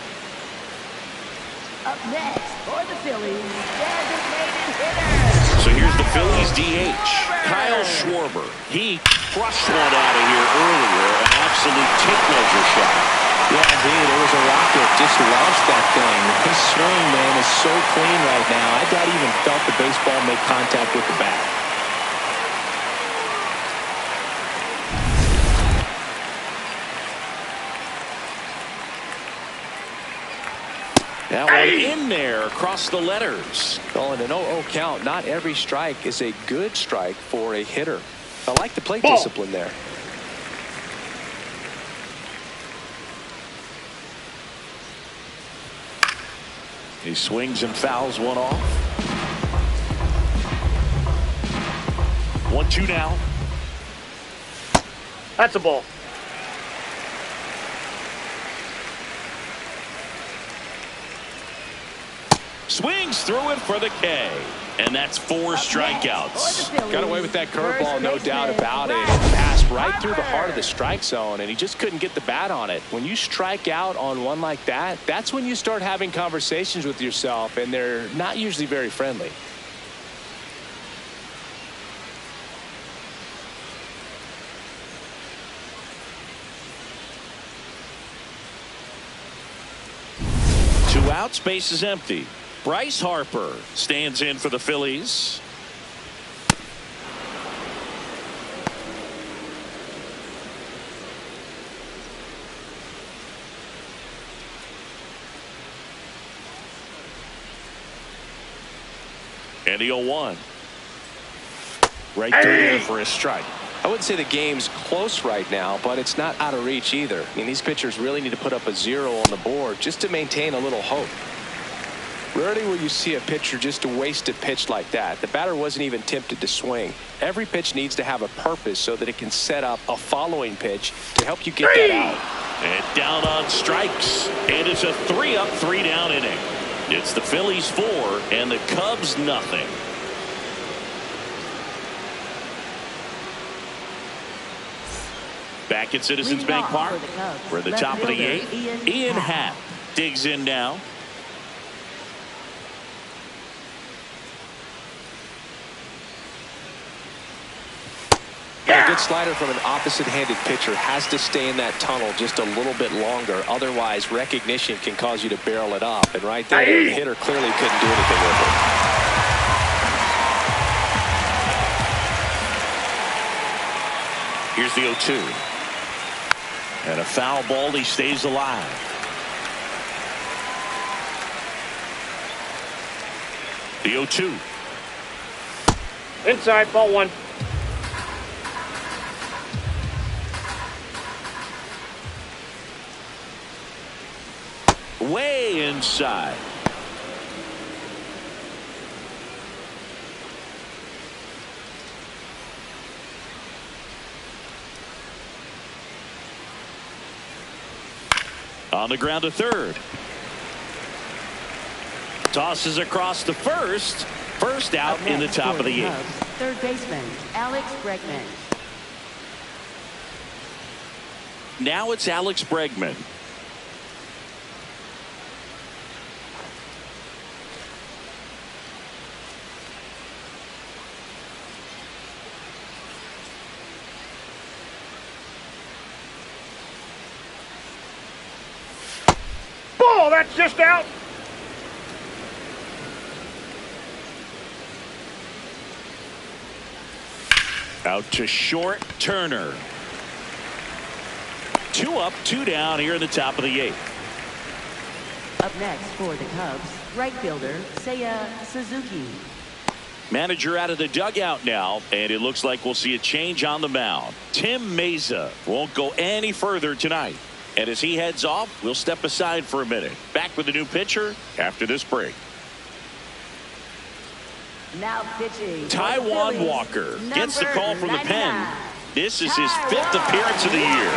Up next for the Phillies, designated hitter. So here's the Phillies DH, Kyle Schwarber. He crushed one out of here earlier, an absolute tape-measure shot. Yeah, indeed. It was a rocket. Just launched that thing. His swing, man, is so clean right now. I doubt he even felt the baseball make contact with the bat. That one in there across the letters. Well, in an 0-0 count, not every strike is a good strike for a hitter. I like the plate Ball. discipline there. He swings and fouls one off. 1-2 now. That's a ball. Swings through it for the K. And that's 4 strikeouts. Got away with that curveball, no doubt about it. It passed right through the heart of the strike zone, and he just couldn't get the bat on it. When you strike out on one like that, that's when you start having conversations with yourself, and they're not usually very friendly. Two out, space is empty. Bryce Harper stands in for the Phillies. And the 0-1. Right through there for a strike. I wouldn't say the game's close right now, but it's not out of reach either. I mean, these pitchers really need to put up a 0 on the board just to maintain a little hope. Rarely will you see a pitcher just waste a pitch like that. The batter wasn't even tempted to swing. Every pitch needs to have a purpose so that it can set up a following pitch to help you get that out. And down on strikes. And it's a 3-up, 3-down inning. It's the Phillies 4 and the Cubs nothing. Back at Citizens Bank Park, we're at the top of the 8th. Ian Happ digs in now. A good slider from an opposite-handed pitcher has to stay in that tunnel just a little bit longer. Otherwise, recognition can cause you to barrel it up. And right there, the hitter clearly couldn't do anything with it. Here's the 0-2. And a foul ball. He stays alive. The 0-2. Inside, ball 1. Way inside. On the ground to third. Tosses across to first. First out in the top of the 8th. Third baseman, Alex Bregman. Now it's Alex Bregman. Ball, that's just out. Out to short, Turner. 2 up, 2 down here in the top of the 8th. Up next for the Cubs, right fielder, Seiya Suzuki. Manager out of the dugout now, and it looks like we'll see a change on the mound. Tim Mesa won't go any further tonight. And as he heads off, we'll step aside for a minute. Back with the new pitcher after this break. Now pitching. Taijuan Walker gets the call from the pen. This is his 5th appearance of the year.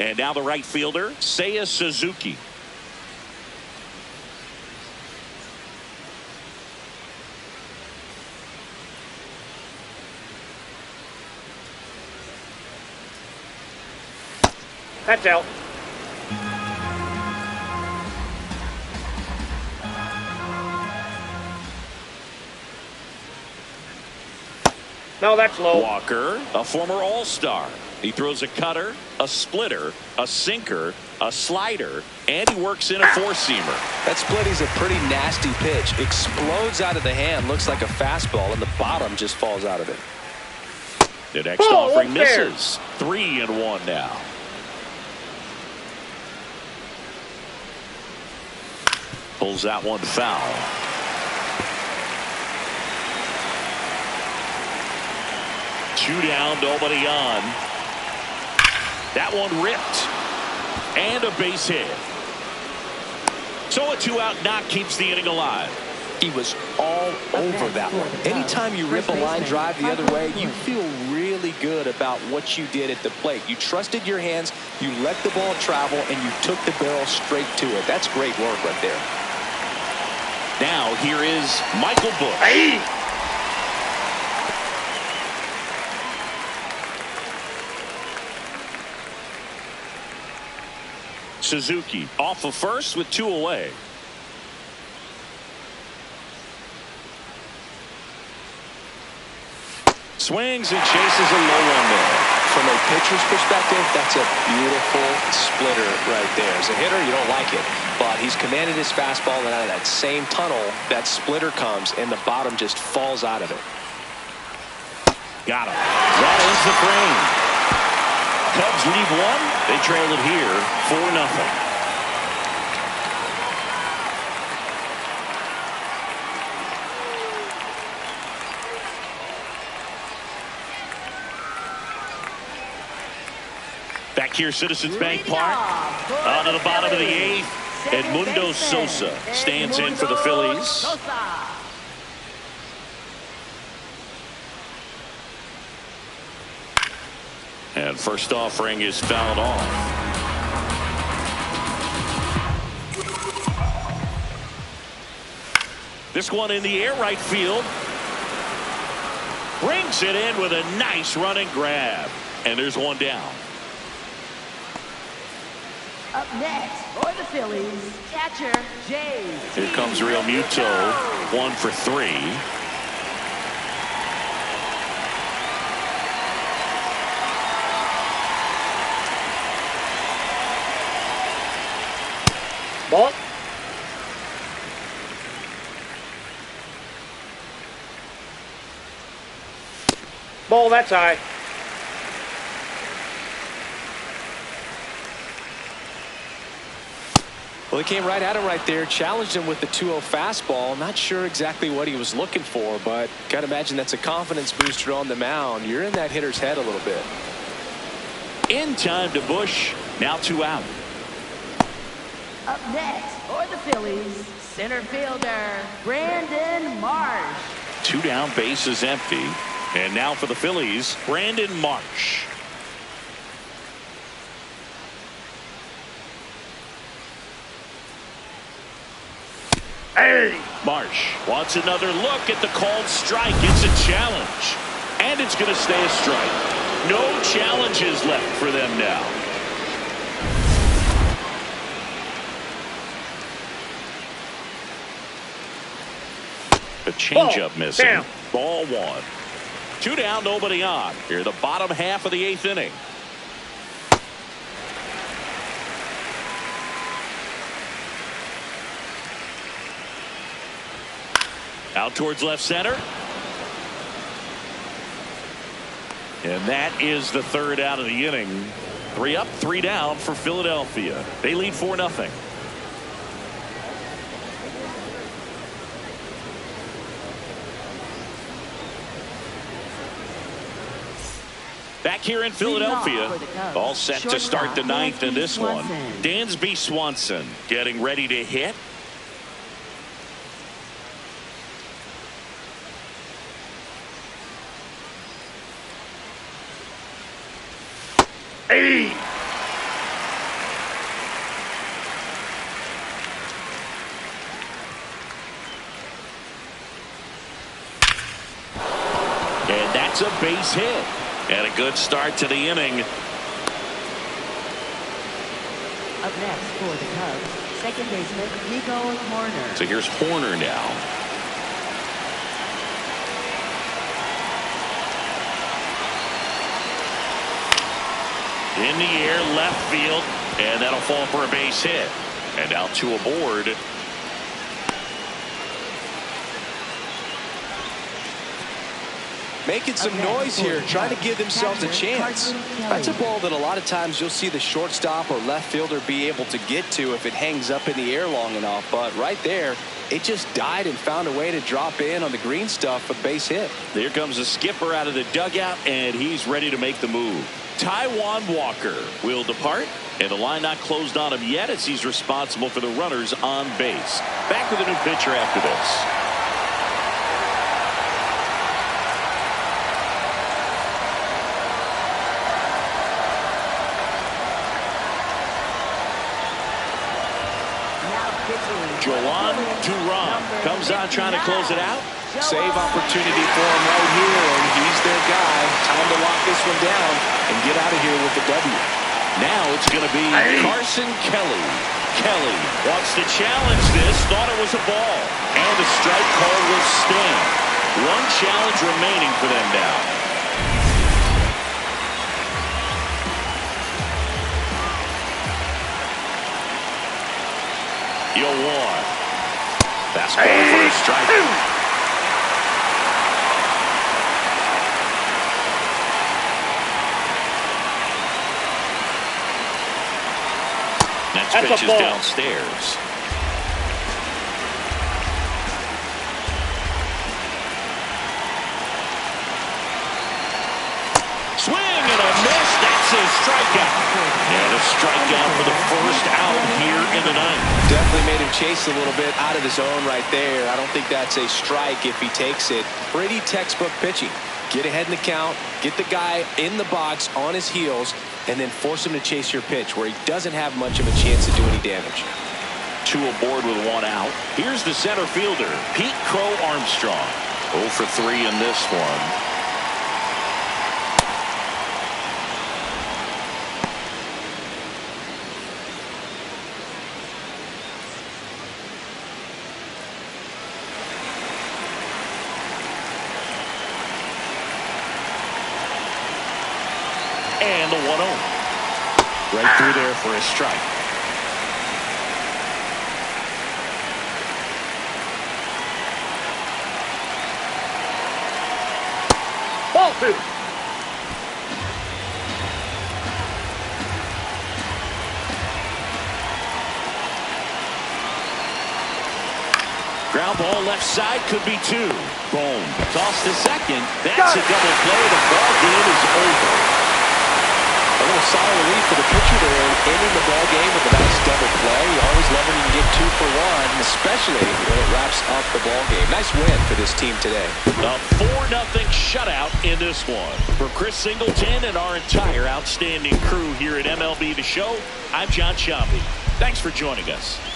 And now the right fielder, Seiya Suzuki. That's out. No, that's low. Walker, a former All-Star. He throws a cutter, a splitter, a sinker, a slider, and he works in a four-seamer. That splitty's a pretty nasty pitch. Explodes out of the hand, looks like a fastball, and the bottom just falls out of it. The next offering misses. 3-1 now. Pulls that one foul. Two down, nobody on. That one ripped. And a base hit. So a 2-out knock keeps the inning alive. He was all over that one. Anytime you rip a line drive the other way, you feel really good about what you did at the plate. You trusted your hands, you let the ball travel, and you took the barrel straight to it. That's great work right there. Now here is Michael Busch. Hey! Suzuki off of first with 2 away. Swings and chases a low one there. From a pitcher's perspective, that's a beautiful splitter right there. As a hitter, you don't like it, but he's commanded his fastball, and out of that same tunnel, that splitter comes, and the bottom just falls out of it. Got him. That ends the frame. Cubs lead 1. They trail it here 4-0. Back here, Citizens Bank Park. On to the bottom of the 8th. Edmundo Sosa stands in for the Phillies. And first offering is fouled off. This one in the air, right field. Brings it in with a nice running grab. And there's one down. Up next for the Phillies, catcher Jay. Here comes Real Muto, 1 for 3. Ball. Ball, that's high. Well, he came right at him right there, challenged him with the 2-0 fastball. Not sure exactly what he was looking for, but got to imagine that's a confidence booster on the mound. You're in that hitter's head a little bit. In time to Bush. Now 2 out. Up next for the Phillies, center fielder Brandon Marsh. 2 down, bases empty. And now for the Phillies, Brandon Marsh. Hey! Marsh wants another look at the called strike. It's a challenge. And it's going to stay a strike. No challenges left for them now. The changeup missing. Down. Ball 1. 2 down, nobody on. Here, the bottom half of the 8th inning. Out towards left center. And that is the 3rd out of the inning. 3 up, 3 down for Philadelphia. They lead 4-0. Back here in Philadelphia, all set to start the 9th in this one. Dansby Swanson getting ready to hit. Hey! And that's a base hit. And a good start to the inning. Up next for the Cubs, second baseman Nico Horner. So here's Horner now. In the air, left field, and that'll fall for a base hit. And now 2 aboard. Making some noise here, trying to give themselves a chance. That's a ball that a lot of times you'll see the shortstop or left fielder be able to get to if it hangs up in the air long enough. But right there, it just died and found a way to drop in on the green stuff for the base hit. There comes the skipper out of the dugout, and he's ready to make the move. Taijuan Walker will depart, and the line not closed on him yet as he's responsible for the runners on base. Back with a new pitcher after this. Joan Duran comes on trying to close it out. Save opportunity for him right here, and he's their guy. Time to lock this one down and get out of here with the W. Now it's going to be Carson Kelly. Kelly wants to challenge this, thought it was a ball, and the strike call will stand. 1 challenge remaining for them now. Yo, 1. Fastball for a strike. Next pitch is downstairs. Swing and a miss. That's his strikeout. And a strikeout for the first out here in the ninth. Definitely made him chase a little bit out of the zone right there. I don't think that's a strike if he takes it. Pretty textbook pitching. Get ahead in the count, get the guy in the box on his heels, and then force him to chase your pitch where he doesn't have much of a chance to do any damage. 2 aboard with 1 out. Here's the center fielder, Pete Crow Armstrong. 0 for 3 in this one. And the 1-0. Right through there for a strike. Ball 2. Ground ball left side, could be 2. Boom. Toss to second. That's a double play. The ball game is over. A little sigh of relief for the pitcher there, ending the ball game with a nice double play. You always love when you can get 2 for 1, especially when it wraps up the ball game. Nice win for this team today. A 4-0 shutout in this one. For Chris Singleton and our entire outstanding crew here at MLB The Show, I'm John Sciambi. Thanks for joining us.